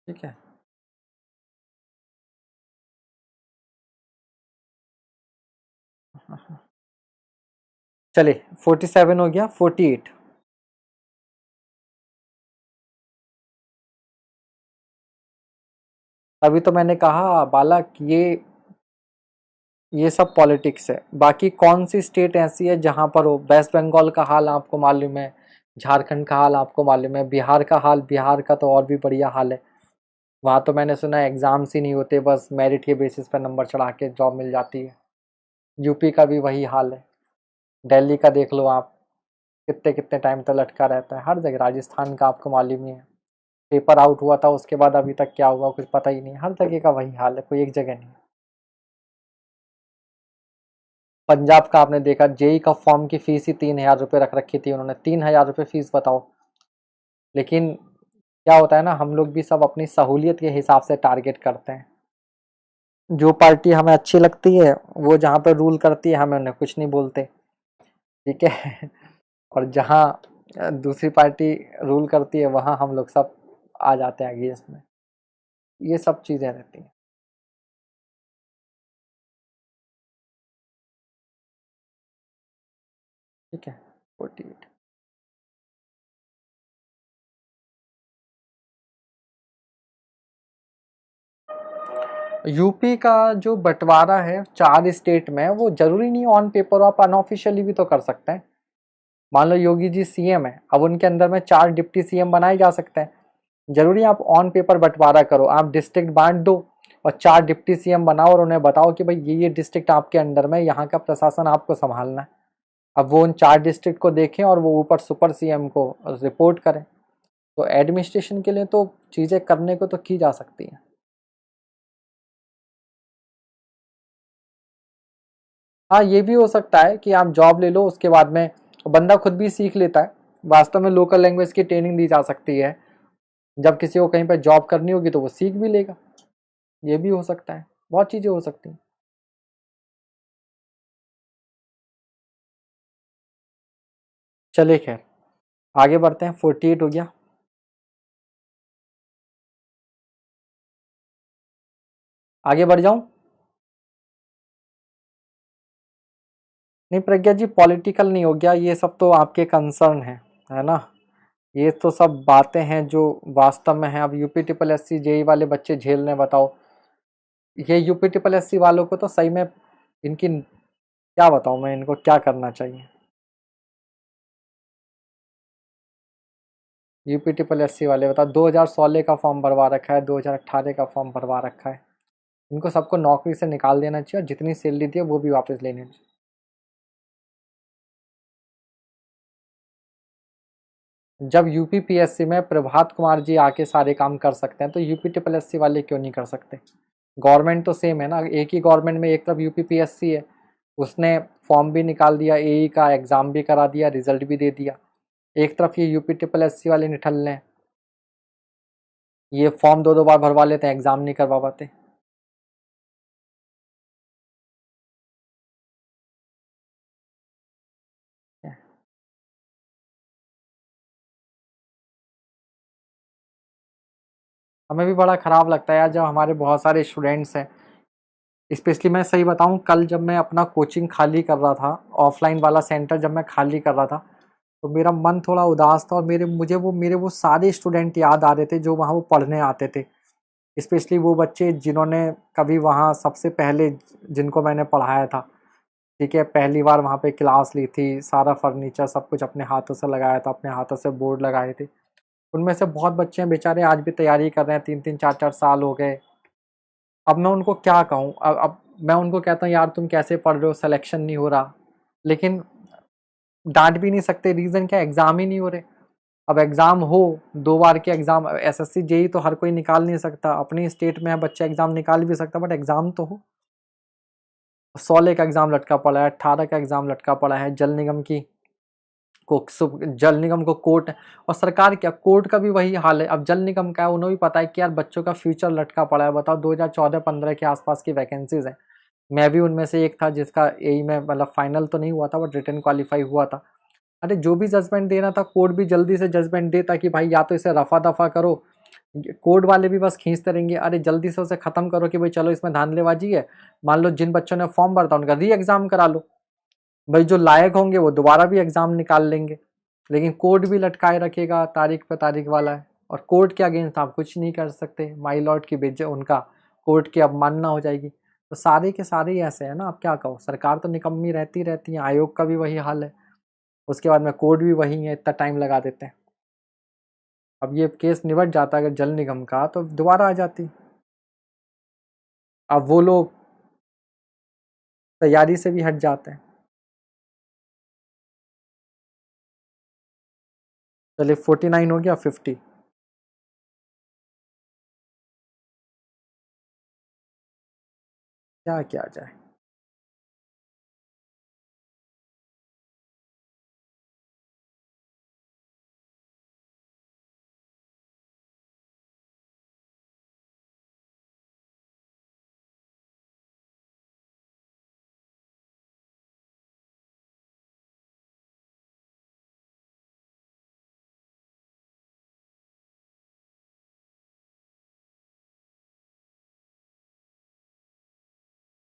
ठीक है। चलिए 47 हो गया, 48। अभी तो मैंने कहा बालक, ये सब पॉलिटिक्स है। बाकी कौन सी स्टेट ऐसी है जहां पर हो, वेस्ट बंगाल का हाल आपको मालूम है, झारखंड का हाल आपको मालूम है, बिहार का हाल, बिहार का तो और भी बढ़िया हाल है। वहाँ तो मैंने सुना है एग्जाम्स ही नहीं होते, बस मेरिट के बेसिस पर नंबर चढ़ा के जॉब मिल जाती है। यूपी का भी वही हाल है। दिल्ली का देख लो आप, कितने कितने टाइम तक लटका रहता है हर जगह। राजस्थान का आपको मालूम ही है, पेपर आउट हुआ था उसके बाद अभी तक क्या हुआ कुछ पता ही नहीं। हर जगह का वही हाल है, कोई एक जगह नहीं। पंजाब का आपने देखा, जेई का फॉर्म की फीस ही 3,000 रुपये रख रखी थी उन्होंने, 3,000 रुपये फीस, बताओ। लेकिन क्या होता है ना, हम लोग भी सब अपनी सहूलियत के हिसाब से टारगेट करते हैं। जो पार्टी हमें अच्छी लगती है, वो जहाँ पे रूल करती है, हमें उन्हें कुछ नहीं बोलते। ठीक है। और जहाँ दूसरी पार्टी रूल करती है, वहाँ हम लोग सब आ जाते हैं अगेंस्ट में। ये सब चीज़ें रहती हैं। ठीक है। 48। यूपी का जो बंटवारा है 4 स्टेट में, वो जरूरी नहीं ऑन पेपर, आप अनऑफिशियली भी तो कर सकते हैं। मान लो योगी जी सीएम है, अब उनके अंदर में 4 डिप्टी सीएम बनाए जा सकते हैं। जरूरी आप ऑन पेपर बंटवारा करो, आप डिस्ट्रिक्ट बांट दो और 4 डिप्टी सीएम बनाओ और उन्हें बताओ कि भाई ये डिस्ट्रिक्ट आपके अंडर में, यहाँ का प्रशासन आपको संभालना है। अब वो उन 4 डिस्ट्रिक्ट को देखें और वो ऊपर सुपर सीएम को रिपोर्ट करें। तो एडमिनिस्ट्रेशन के लिए तो चीज़ें करने को तो की जा सकती हैं। हाँ, ये भी हो सकता है कि आप जॉब ले लो, उसके बाद में बंदा खुद भी सीख लेता है। वास्तव में लोकल लैंग्वेज की ट्रेनिंग दी जा सकती है, जब किसी को कहीं पर जॉब करनी होगी तो वो सीख भी लेगा। ये भी हो सकता है, बहुत चीज़ें हो सकती हैं। चलिए खैर, आगे बढ़ते हैं। 48 हो गया। आगे बढ़ जाऊं? नहीं प्रज्ञा जी, पॉलिटिकल नहीं हो गया, ये सब तो आपके कंसर्न है ना। ये तो सब बातें हैं जो वास्तव में है। अब UP triple S C JE वाले बच्चे झेल रहे हैं, बताओ। ये यूपी ट्रिपल एस सी वालों को तो सही में, इनकी क्या बताऊं मैं, इनको क्या करना चाहिए। यूपी ट्रिपल एस सी वाले बताओ, 2016 का फॉर्म भरवा रखा है, 2018 का फॉर्म भरवा रखा है। इनको सबको नौकरी से निकाल देना चाहिए और जितनी सैलरी दी है वो भी वापस लेनी चाहिए। जब यूपीपीएससी में प्रभात कुमार जी आके सारे काम कर सकते हैं तो यूपी ट्रिपल एससी वाले क्यों नहीं कर सकते? गवर्नमेंट तो सेम है ना, एक ही गवर्नमेंट में एक तरफ यूपीपीएससी है, उसने फॉर्म भी निकाल दिया, एई का एग्जाम भी करा दिया, रिजल्ट भी दे दिया। एक तरफ ये यूपी ट्रिपल एससी वाले निठल्ले हैं, ये फॉर्म दो दो बार भरवा लेते हैं, एग्जाम नहीं करवा पाते। हमें भी बड़ा खराब लगता है यार, जब हमारे बहुत सारे स्टूडेंट्स हैं, स्पेशली मैं सही बताऊं, कल जब मैं अपना कोचिंग खाली कर रहा था, ऑफलाइन वाला सेंटर जब मैं खाली कर रहा था, तो मेरा मन थोड़ा उदास था, और मेरे वो सारे स्टूडेंट याद आ रहे थे जो वहाँ वो पढ़ने आते थे। स्पेशली वो बच्चे जिन्होंने कभी वहाँ सबसे पहले, जिनको मैंने पढ़ाया था, ठीक है, पहली बार वहाँ पे क्लास ली थी, सारा फर्नीचर सब कुछ अपने हाथों से लगाया था, अपने हाथों से बोर्ड लगाए थे। उनमें से बहुत बच्चे हैं बेचारे, आज भी तैयारी कर रहे हैं, 3-3 4-4 साल हो गए। अब मैं उनको क्या कहूँ, अब मैं उनको कहता हूँ यार तुम कैसे पढ़ रहे हो, सिलेक्शन नहीं हो रहा, लेकिन डांट भी नहीं सकते, रीज़न क्या, एग्ज़ाम ही नहीं हो रहे। अब एग्ज़ाम हो, 2 बार के एग्ज़ाम, एसएससी जेई तो हर कोई निकाल नहीं सकता, अपनी स्टेट में है बच्चा एग्ज़ाम निकाल भी सकता, बट एग्ज़ाम तो हो। 16 का एग्ज़ाम लटका पड़ा है, 18 का एग्ज़ाम लटका पड़ा है, जल निगम की जल निगम को कोर्ट, और सरकार क्या, कोर्ट का भी वही हाल है। अब जल निगम का है, उन्हें भी पता है कि यार बच्चों का फ्यूचर लटका पड़ा है। बताओ, 2014-15 के आसपास की वैकेंसीज हैं, मैं भी उनमें से एक था जिसका एई में मतलब फाइनल तो नहीं हुआ था, बट रिटर्न क्वालिफाई हुआ था। अरे जो भी जजमेंट देना था, कोर्ट भी जल्दी से जजमेंट दे, ताकि भाई या तो इसे रफा दफा करो, कोर्ट वाले भी बस खींचते रहेंगे, अरे जल्दी से उसे खत्म करो कि भाई चलो इसमें धांधलेबाजी है। मान लो जिन बच्चों ने फॉर्म भरता उनका री एग्जाम करा लो, भाई जो लायक होंगे वो दोबारा भी एग्जाम निकाल लेंगे। लेकिन कोर्ट भी लटकाए रखेगा, तारीख पे तारीख वाला है, और कोर्ट के अगेंस्ट आप कुछ नहीं कर सकते, माई लॉर्ड की बेइज्जत, उनका कोर्ट की अवमानना हो जाएगी। तो सारे के सारे ही ऐसे है ना, आप क्या कहो, सरकार तो निकम्मी रहती रहती है, आयोग का भी वही हाल है, उसके बाद में कोर्ट भी वही है, इतना टाइम लगा देते हैं। अब ये केस निबट जाता अगर जल निगम का, तो दोबारा आ जाती। अब वो लोग तैयारी से भी हट जाते हैं। चलिए 49 हो गया, 50। क्या किया जाए।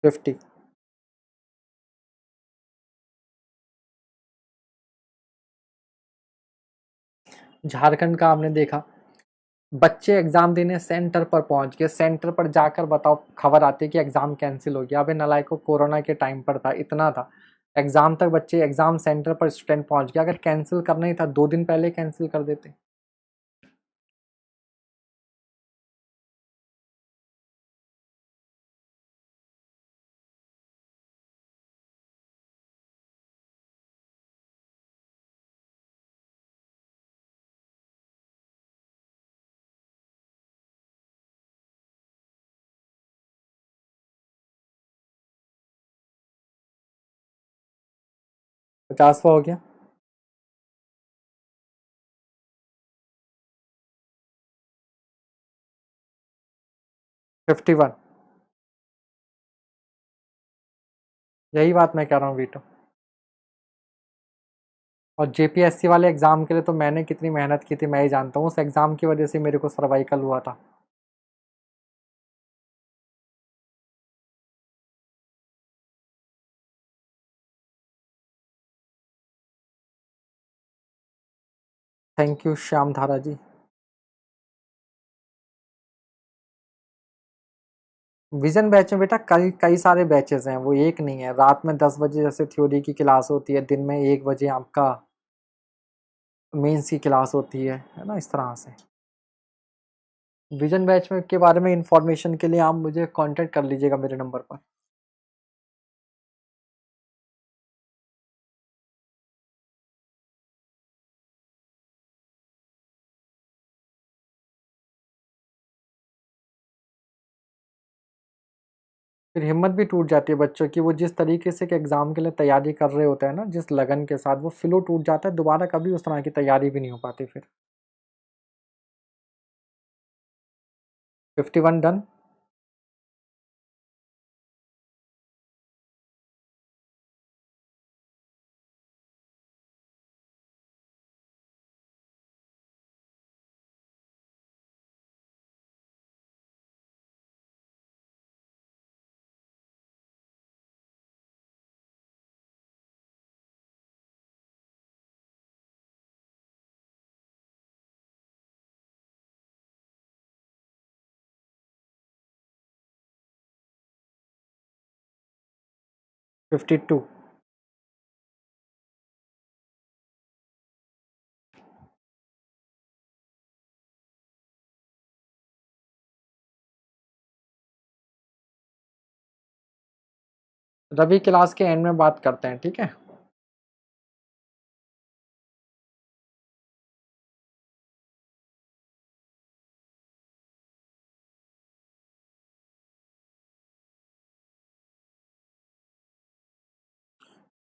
50। झारखंड का आपने देखा, बच्चे एग्जाम देने सेंटर पर पहुंच गए, सेंटर पर जाकर बताओ, खबर आती है कि एग्जाम कैंसिल हो गया। अबे नालायकों, कोरोना के टाइम पर था, इतना था, एग्जाम तक बच्चे, एग्जाम सेंटर पर स्टूडेंट पहुंच गया, अगर कैंसिल करना ही था 2 दिन पहले कैंसिल कर देते। पचासवा हो गया। 51। यही बात मैं कह रहा हूँ, वीटो। और जेपीएससी वाले एग्जाम के लिए तो मैंने कितनी मेहनत की थी मैं ही जानता हूँ, उस एग्जाम की वजह से मेरे को सर्वाइकल हुआ था। थैंक यू श्याम धारा जी। विजन बैच में बेटा कई कई सारे बैचेस हैं, वो एक नहीं है। रात में 10 बजे जैसे थ्योरी की क्लास होती है, दिन में 1 बजे आपका मेंस की क्लास होती है ना, इस तरह से। विजन बैच में के बारे में इंफॉर्मेशन के लिए आप मुझे कांटेक्ट कर लीजिएगा मेरे नंबर पर। फिर हिम्मत भी टूट जाती है बच्चों की, वो जिस तरीके से कि एग्ज़ाम के लिए तैयारी कर रहे होते हैं ना, जिस लगन के साथ, वो फ़्लो टूट जाता है, दोबारा कभी उस तरह की तैयारी भी नहीं हो पाती फिर। 51 done. Fifty two. Ravi class के एंड में बात करते हैं, ठीक है।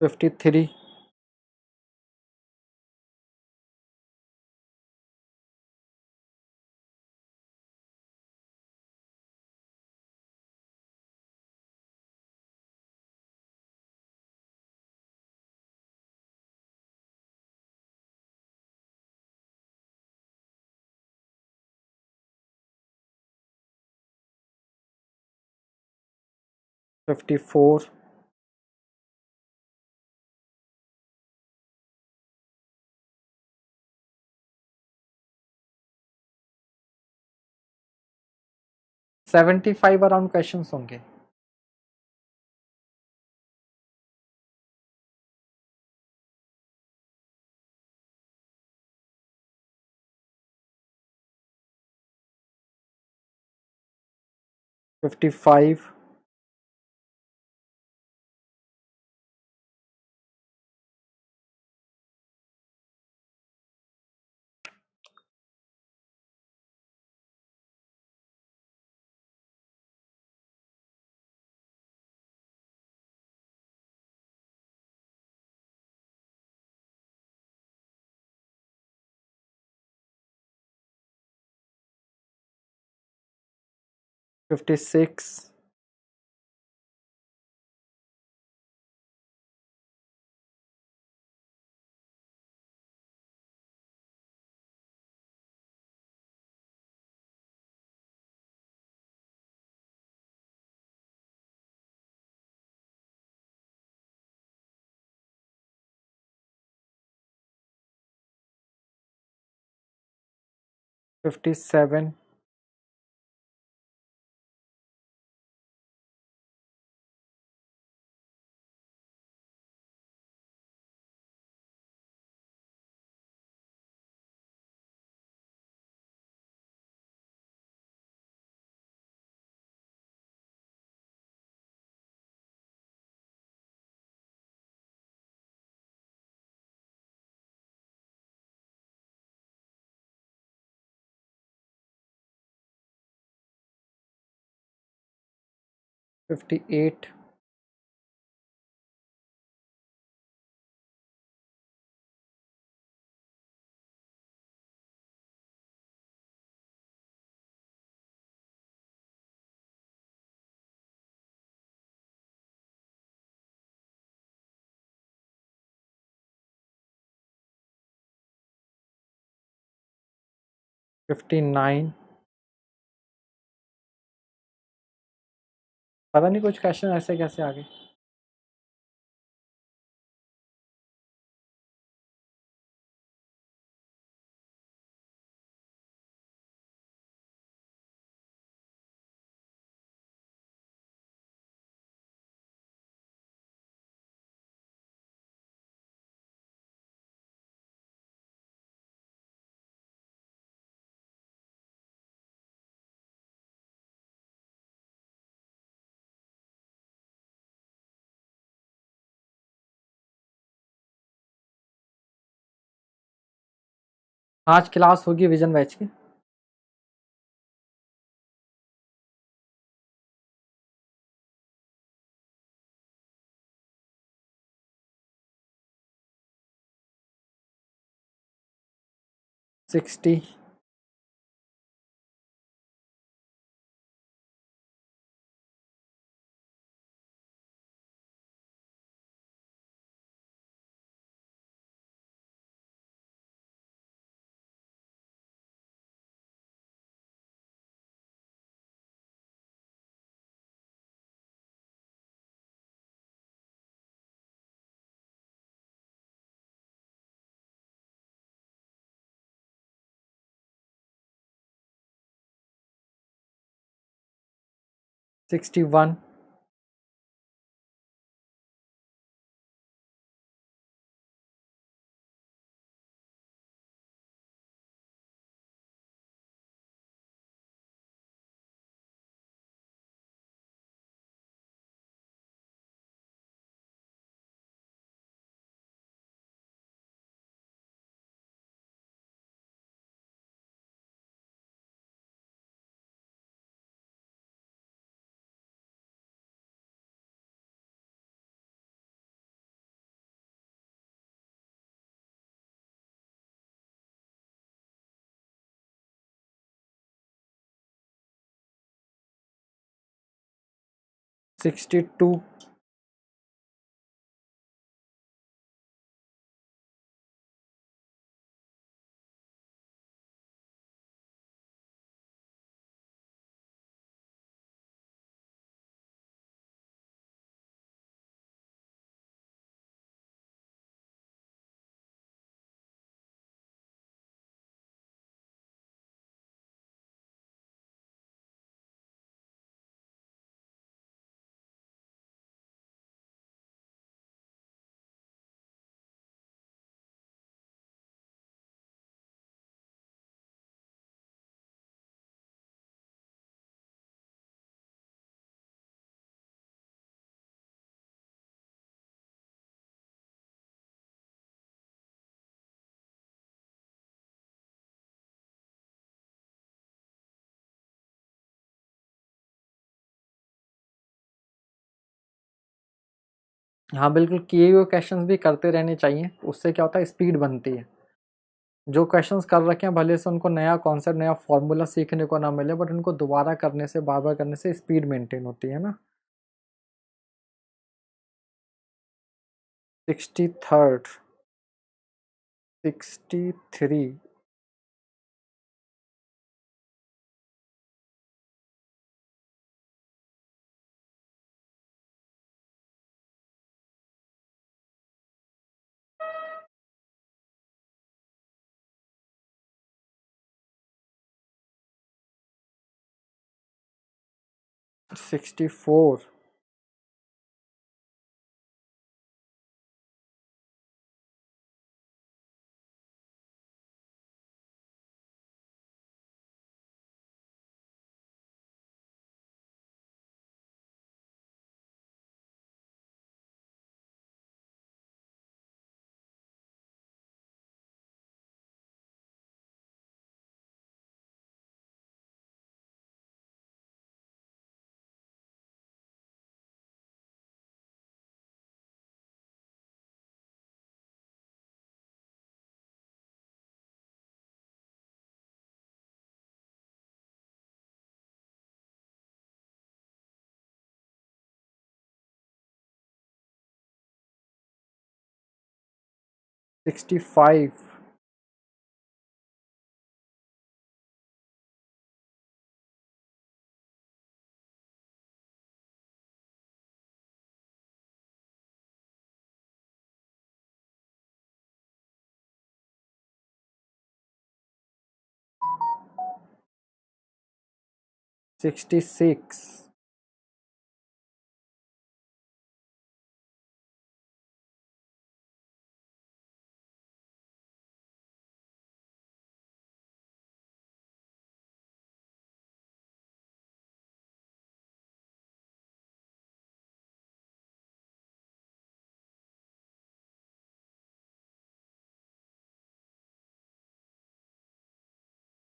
53। 54। 75 अराउंड क्वेश्चंस होंगे। 55। 56। 57। 58। 59। पता नहीं कुछ क्वेश्चन ऐसे कैसे आ गए। आज क्लास होगी विजन बैच की। 60, 61, 62, हाँ बिल्कुल, किए हुए क्वेश्चंस भी करते रहने चाहिए, उससे क्या होता है स्पीड बनती है। जो क्वेश्चंस कर रखे हैं भले से उनको नया कॉन्सेप्ट नया फॉर्मूला सीखने को ना मिले, बट उनको दोबारा करने से बार बार करने से स्पीड मेंटेन होती है ना। 63rd, 63, 64, 65,66,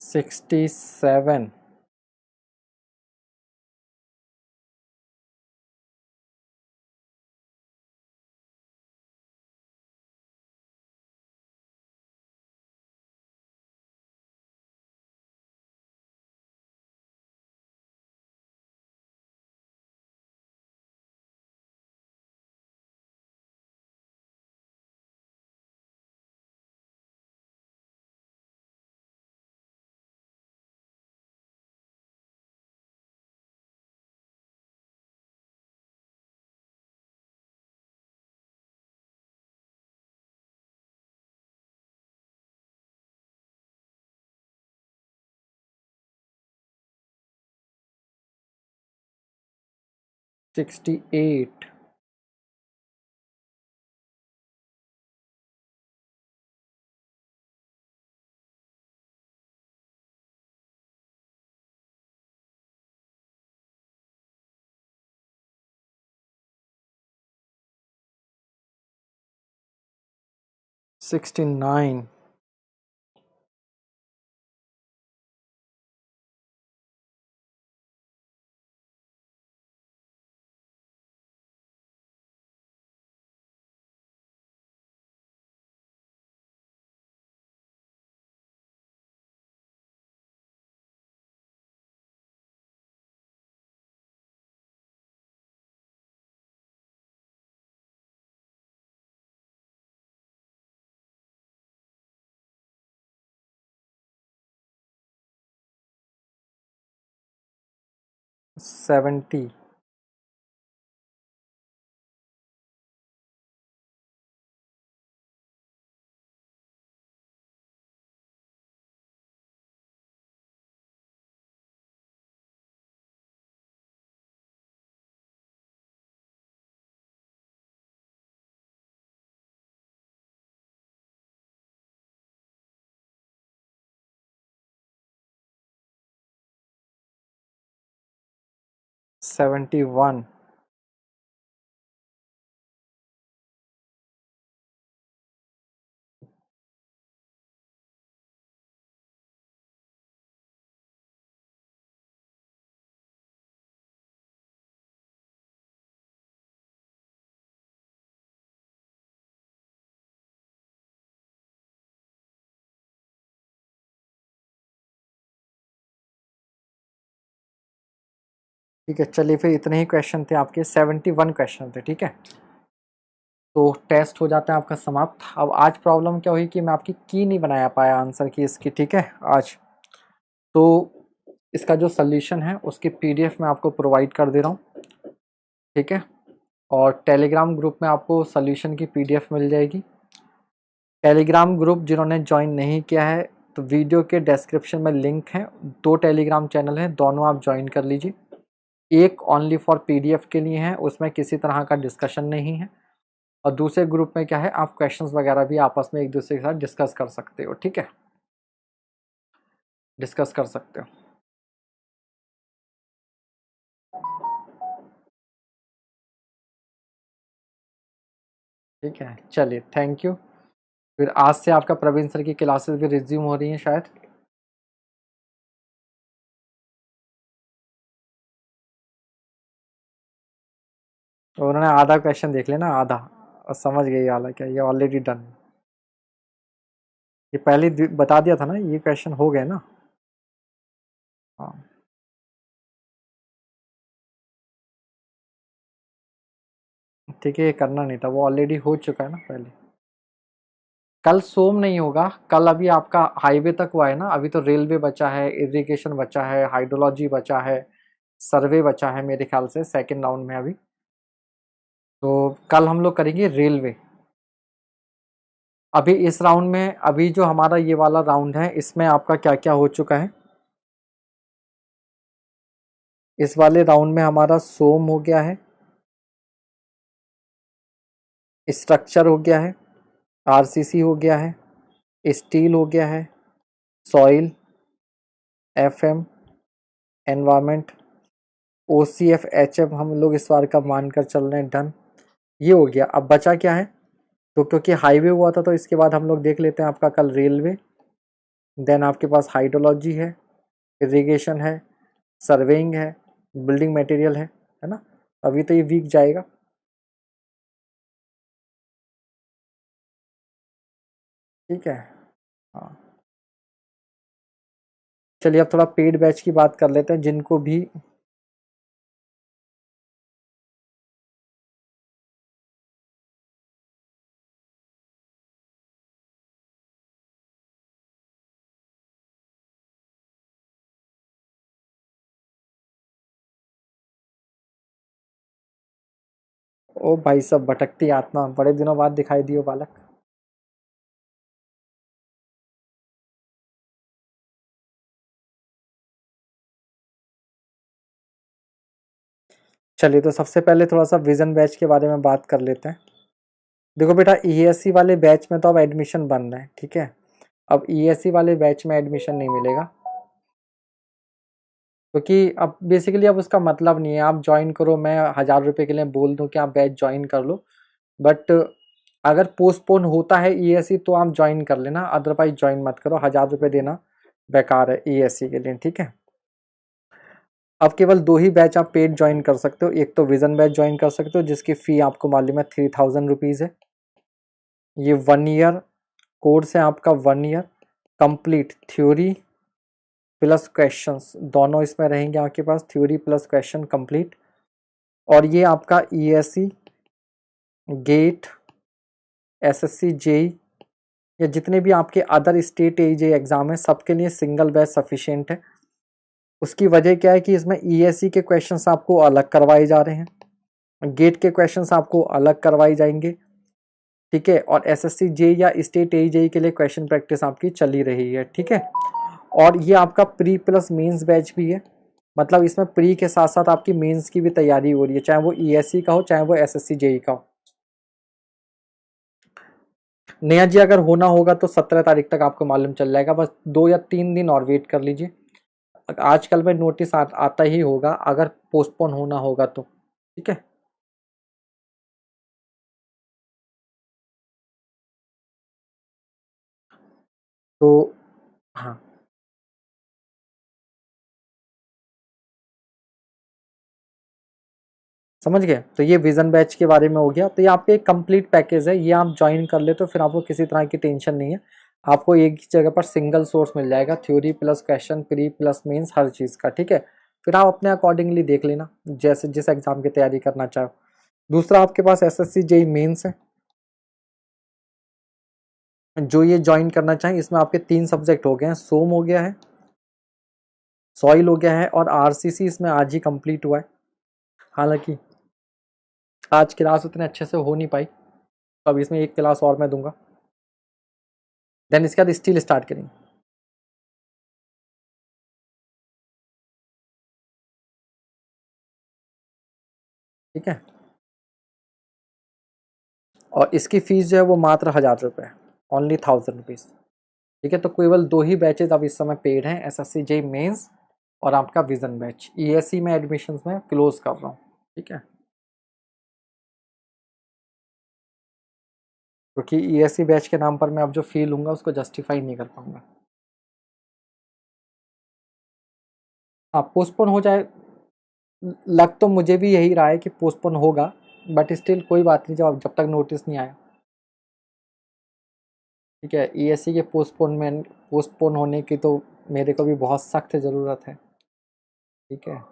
$67, 68। Sixty nine. सेवेंटी। 71। ठीक है, चलिए फिर इतने ही क्वेश्चन थे आपके, 71 क्वेश्चन थे, ठीक है। तो टेस्ट हो जाता है आपका समाप्त। अब आज प्रॉब्लम क्या हुई कि मैं आपकी की नहीं बनाया पाया आंसर की इसकी, ठीक है आज। तो इसका जो सोल्यूशन है उसकी पीडीएफ मैं आपको प्रोवाइड कर दे रहा हूँ, ठीक है। और टेलीग्राम ग्रुप में आपको सोल्यूशन की पीडीएफ मिल जाएगी। टेलीग्राम ग्रुप जिन्होंने ज्वाइन नहीं किया है तो वीडियो के डिस्क्रिप्शन में लिंक है, 2 टेलीग्राम चैनल हैं, दोनों आप ज्वाइन कर लीजिए। एक ओनली फॉर पीडीएफ के लिए है, उसमें किसी तरह का डिस्कशन नहीं है। और दूसरे ग्रुप में क्या है, आप क्वेश्चंस वगैरह भी आपस में एक दूसरे के साथ डिस्कस कर सकते हो, ठीक है, डिस्कस कर सकते हो। ठीक है, चलिए थैंक यू। फिर आज से आपका प्रवीण सर की क्लासेस भी रिज्यूम हो रही हैं शायद। तो उन्होंने आधा क्वेश्चन देख लिया ना, आधा, और समझ गई वाला क्या, ये ऑलरेडी डन। ये पहले बता दिया था ना, ये क्वेश्चन हो गए ना। हाँ ठीक है, ये करना नहीं था, वो ऑलरेडी हो चुका है ना पहले। कल सोम नहीं होगा, कल अभी आपका हाईवे तक हुआ है ना, अभी तो रेलवे बचा है, इरिगेशन बचा है, हाइड्रोलॉजी बचा है, सर्वे बचा है मेरे ख्याल से सेकेंड राउंड में अभी। तो कल हम लोग करेंगे रेलवे। अभी इस राउंड में, अभी जो हमारा ये वाला राउंड है इसमें आपका क्या क्या हो चुका है। इस वाले राउंड में हमारा सोम हो गया है, स्ट्रक्चर हो गया है, आरसीसी हो गया है, स्टील हो गया है, soil, FM, environment, OCF HF हम लोग इस बार का मानकर चल रहे हैं डन। ये हो गया। अब बचा क्या है, तो क्योंकि हाईवे हुआ था तो इसके बाद हम लोग देख लेते हैं आपका कल रेलवे, देन आपके पास हाइड्रोलॉजी है, इरिगेशन है, सर्वेइंग है, बिल्डिंग मटेरियल है ना। अभी तो ये वीक जाएगा। ठीक है। हाँ चलिए, अब थोड़ा पेड बैच की बात कर लेते हैं जिनको भी। ओ भाई सब भटकती आत्मा, बड़े दिनों बाद दिखाई दियो बालक। चलिए तो सबसे पहले थोड़ा सा विजन बैच के बारे में बात कर लेते हैं। देखो बेटा, ईएससी वाले बैच में तो अब एडमिशन बन रहा है, ठीक है। अब ईएससी वाले बैच में एडमिशन नहीं मिलेगा, क्योंकि अब बेसिकली अब उसका मतलब नहीं है आप ज्वाइन करो, मैं 1000 रुपये के लिए बोल दूं कि आप बैच ज्वाइन कर लो, बट अगर पोस्टपोन होता है ईएससी तो आप ज्वाइन कर लेना, अदरवाइज ज्वाइन मत करो, 1000 रुपये देना बेकार है ईएससी के लिए, ठीक है। अब केवल 2 ही बैच आप पेड ज्वाइन कर सकते हो, एक तो विजन बैच ज्वाइन कर सकते हो जिसकी फ़ी आपको मालूम है 3000 रुपीज़ है। ये 1 ईयर कोर्स है आपका, 1 year complete theory plus questions दोनों इसमें रहेंगे आपके पास, थ्योरी प्लस क्वेश्चन कंप्लीट। और ये आपका ईएससी, गेट, एसएससी, जेई या जितने भी आपके अदर स्टेट एजे एग्जाम है सबके लिए सिंगल बैच सफिशिएंट है। उसकी वजह क्या है कि इसमें ईएससी के क्वेश्चंस आपको अलग करवाए जा रहे हैं, गेट के क्वेश्चंस आपको अलग करवाए जाएंगे, ठीक है। और एसएससी जे या स्टेट एजे के लिए क्वेश्चन प्रैक्टिस आपकी चली रही है, ठीक है। और ये आपका प्री प्लस मेंस बैच भी है, मतलब इसमें प्री के साथ साथ आपकी मेंस की भी तैयारी हो रही है, चाहे वो ईएससी का हो चाहे वो एसएससी जेई का हो। नया जी अगर होना होगा तो 17 तारीख तक आपको मालूम चल जाएगा, बस 2 या 3 दिन और वेट कर लीजिए। आजकल में नोटिस आता ही होगा अगर पोस्टपोन होना होगा तो, ठीक है। तो हाँ, समझ गए। तो ये विजन बैच के बारे में हो गया, तो ये आपके एक कंप्लीट पैकेज है, ये आप ज्वाइन कर ले तो फिर आपको किसी तरह की टेंशन नहीं है, आपको एक ही जगह पर सिंगल सोर्स मिल जाएगा, theory plus question, pre plus mains, हर चीज़ का, ठीक है। फिर आप अपने अकॉर्डिंगली देख लेना जैसे जिस एग्जाम की तैयारी करना चाहो। दूसरा आपके पास एसएससी जेई मेंस है, जो ये ज्वाइन करना चाहें, इसमें आपके 3 सब्जेक्ट हो गए हैं, सोम हो गया है, सॉइल हो गया है, और आरसीसी इसमें आज ही कंप्लीट हुआ है। हालांकि आज क्लास उतने अच्छे से हो नहीं पाई, तो अब इसमें एक क्लास और मैं दूंगा, देन इसके बाद स्टील स्टार्ट करेंगे, ठीक है। और इसकी फीस जो है वो मात्र 1000 रुपये, ओनली 1000 रुपीज़, ठीक है। तो केवल 2 ही बैचेज अब इस समय पेड हैं, एसएससी जे मेंस और आपका विजन बैच। ईएससी में एडमिशन्स में क्लोज कर रहा हूँ, ठीक है, क्योंकि ईएससी बैच के नाम पर मैं अब जो फी लूँगा उसको जस्टिफाई नहीं कर पाऊंगा। आप पोस्टपोन हो जाए, लग तो मुझे भी यही रहा है कि पोस्टपोन होगा, बट स्टिल कोई बात नहीं, जब तक नोटिस नहीं आया, ठीक है। ईएससी के पोस्टपोन होने की तो मेरे को भी बहुत सख्त ज़रूरत है, ठीक है,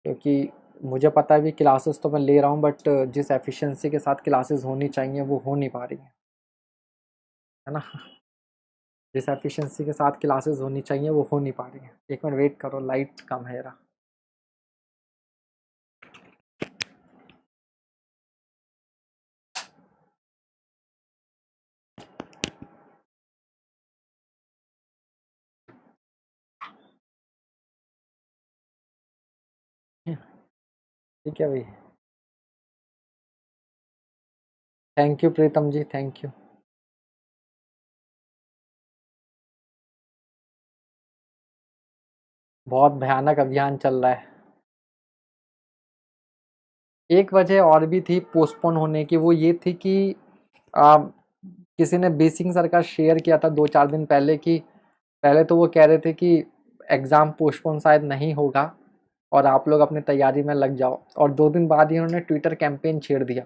क्योंकि मुझे पता है भी क्लासेस तो मैं ले रहा हूँ, बट जिस एफिशिएंसी के साथ क्लासेस होनी चाहिए वो हो नहीं पा रही है ना। जिस एफिशिएंसी के साथ क्लासेस होनी चाहिए वो हो नहीं पा रही है। एक मिनट वेट करो, लाइट कम है जरा। ठीक है भाई, thank you Pritam ji, thank you. बहुत भयानक अभियान चल रहा है। एक वजह और भी थी पोस्टपोन होने की, वो ये थी कि आ, किसी ने बेसिंग सर का शेयर किया था 2-4 दिन पहले कि पहले तो वो कह रहे थे कि एग्ज़ाम पोस्टपोन शायद नहीं होगा और आप लोग अपनी तैयारी में लग जाओ, और 2 दिन बाद ही उन्होंने ट्विटर कैंपेन छेड़ दिया।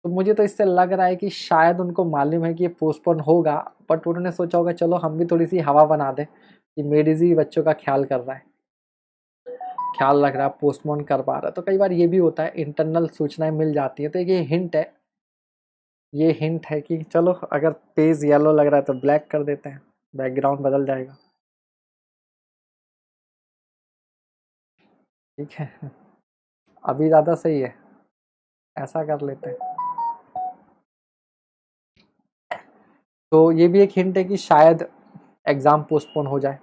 तो मुझे तो इससे लग रहा है कि शायद उनको मालूम है कि ये पोस्टपोन होगा, बट उन्होंने सोचा होगा चलो हम भी थोड़ी सी हवा बना दें कि मेडिज ही बच्चों का ख्याल कर रहा है, ख्याल रख रहा है, पोस्टपोन कर पा रहा है। तो कई बार ये भी होता है, इंटरनल सूचनाएं मिल जाती है, तो ये हिंट है, ये हिंट है कि चलो अगर पेज येलो लग रहा है तो ब्लैक कर देते हैं, बैकग्राउंड बदल जाएगा, ठीक है। अभी ज़्यादा सही है, ऐसा कर लेते हैं। तो ये भी एक हिंट है कि शायद एग्ज़ाम पोस्टपोन हो जाए।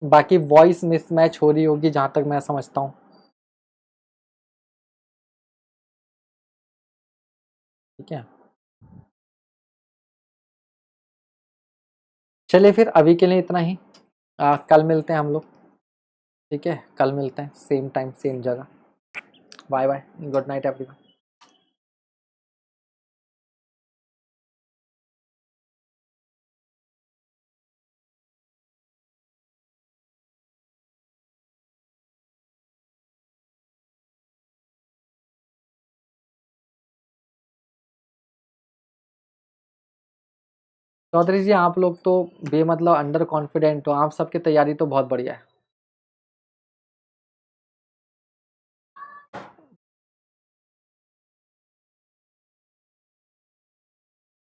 बाकी वॉइस मिसमैच हो रही होगी जहां तक मैं समझता हूँ। ठीक है, चलिए फिर अभी के लिए इतना ही। कल मिलते हैं हम लोग। ठीक है, कल मिलते हैं सेम टाइम सेम जगह। Bye bye, good night everyone. Chaudhary ji आप लोग तो बेमतलब अंडर कॉन्फिडेंट हो, आप सबकी तैयारी तो बहुत बढ़िया है।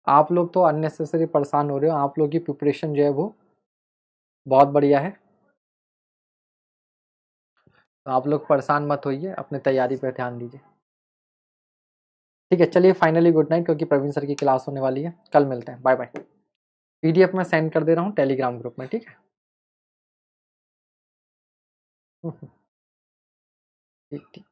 आप लोग तो अननेसेसरी परेशान हो रहे हो, आप लोग की प्रिपरेशन जो है वो बहुत बढ़िया है। तो आप लोग परेशान मत होइए, अपने तैयारी पर ध्यान दीजिए। ठीक है, चलिए फाइनली गुड नाइट, क्योंकि प्रवीण सर की क्लास होने वाली है। कल मिलते हैं, बाय बाय। पीडीएफ में सेंड कर दे रहा हूँ टेलीग्राम ग्रुप में, ठीक है। ठीक ठीक।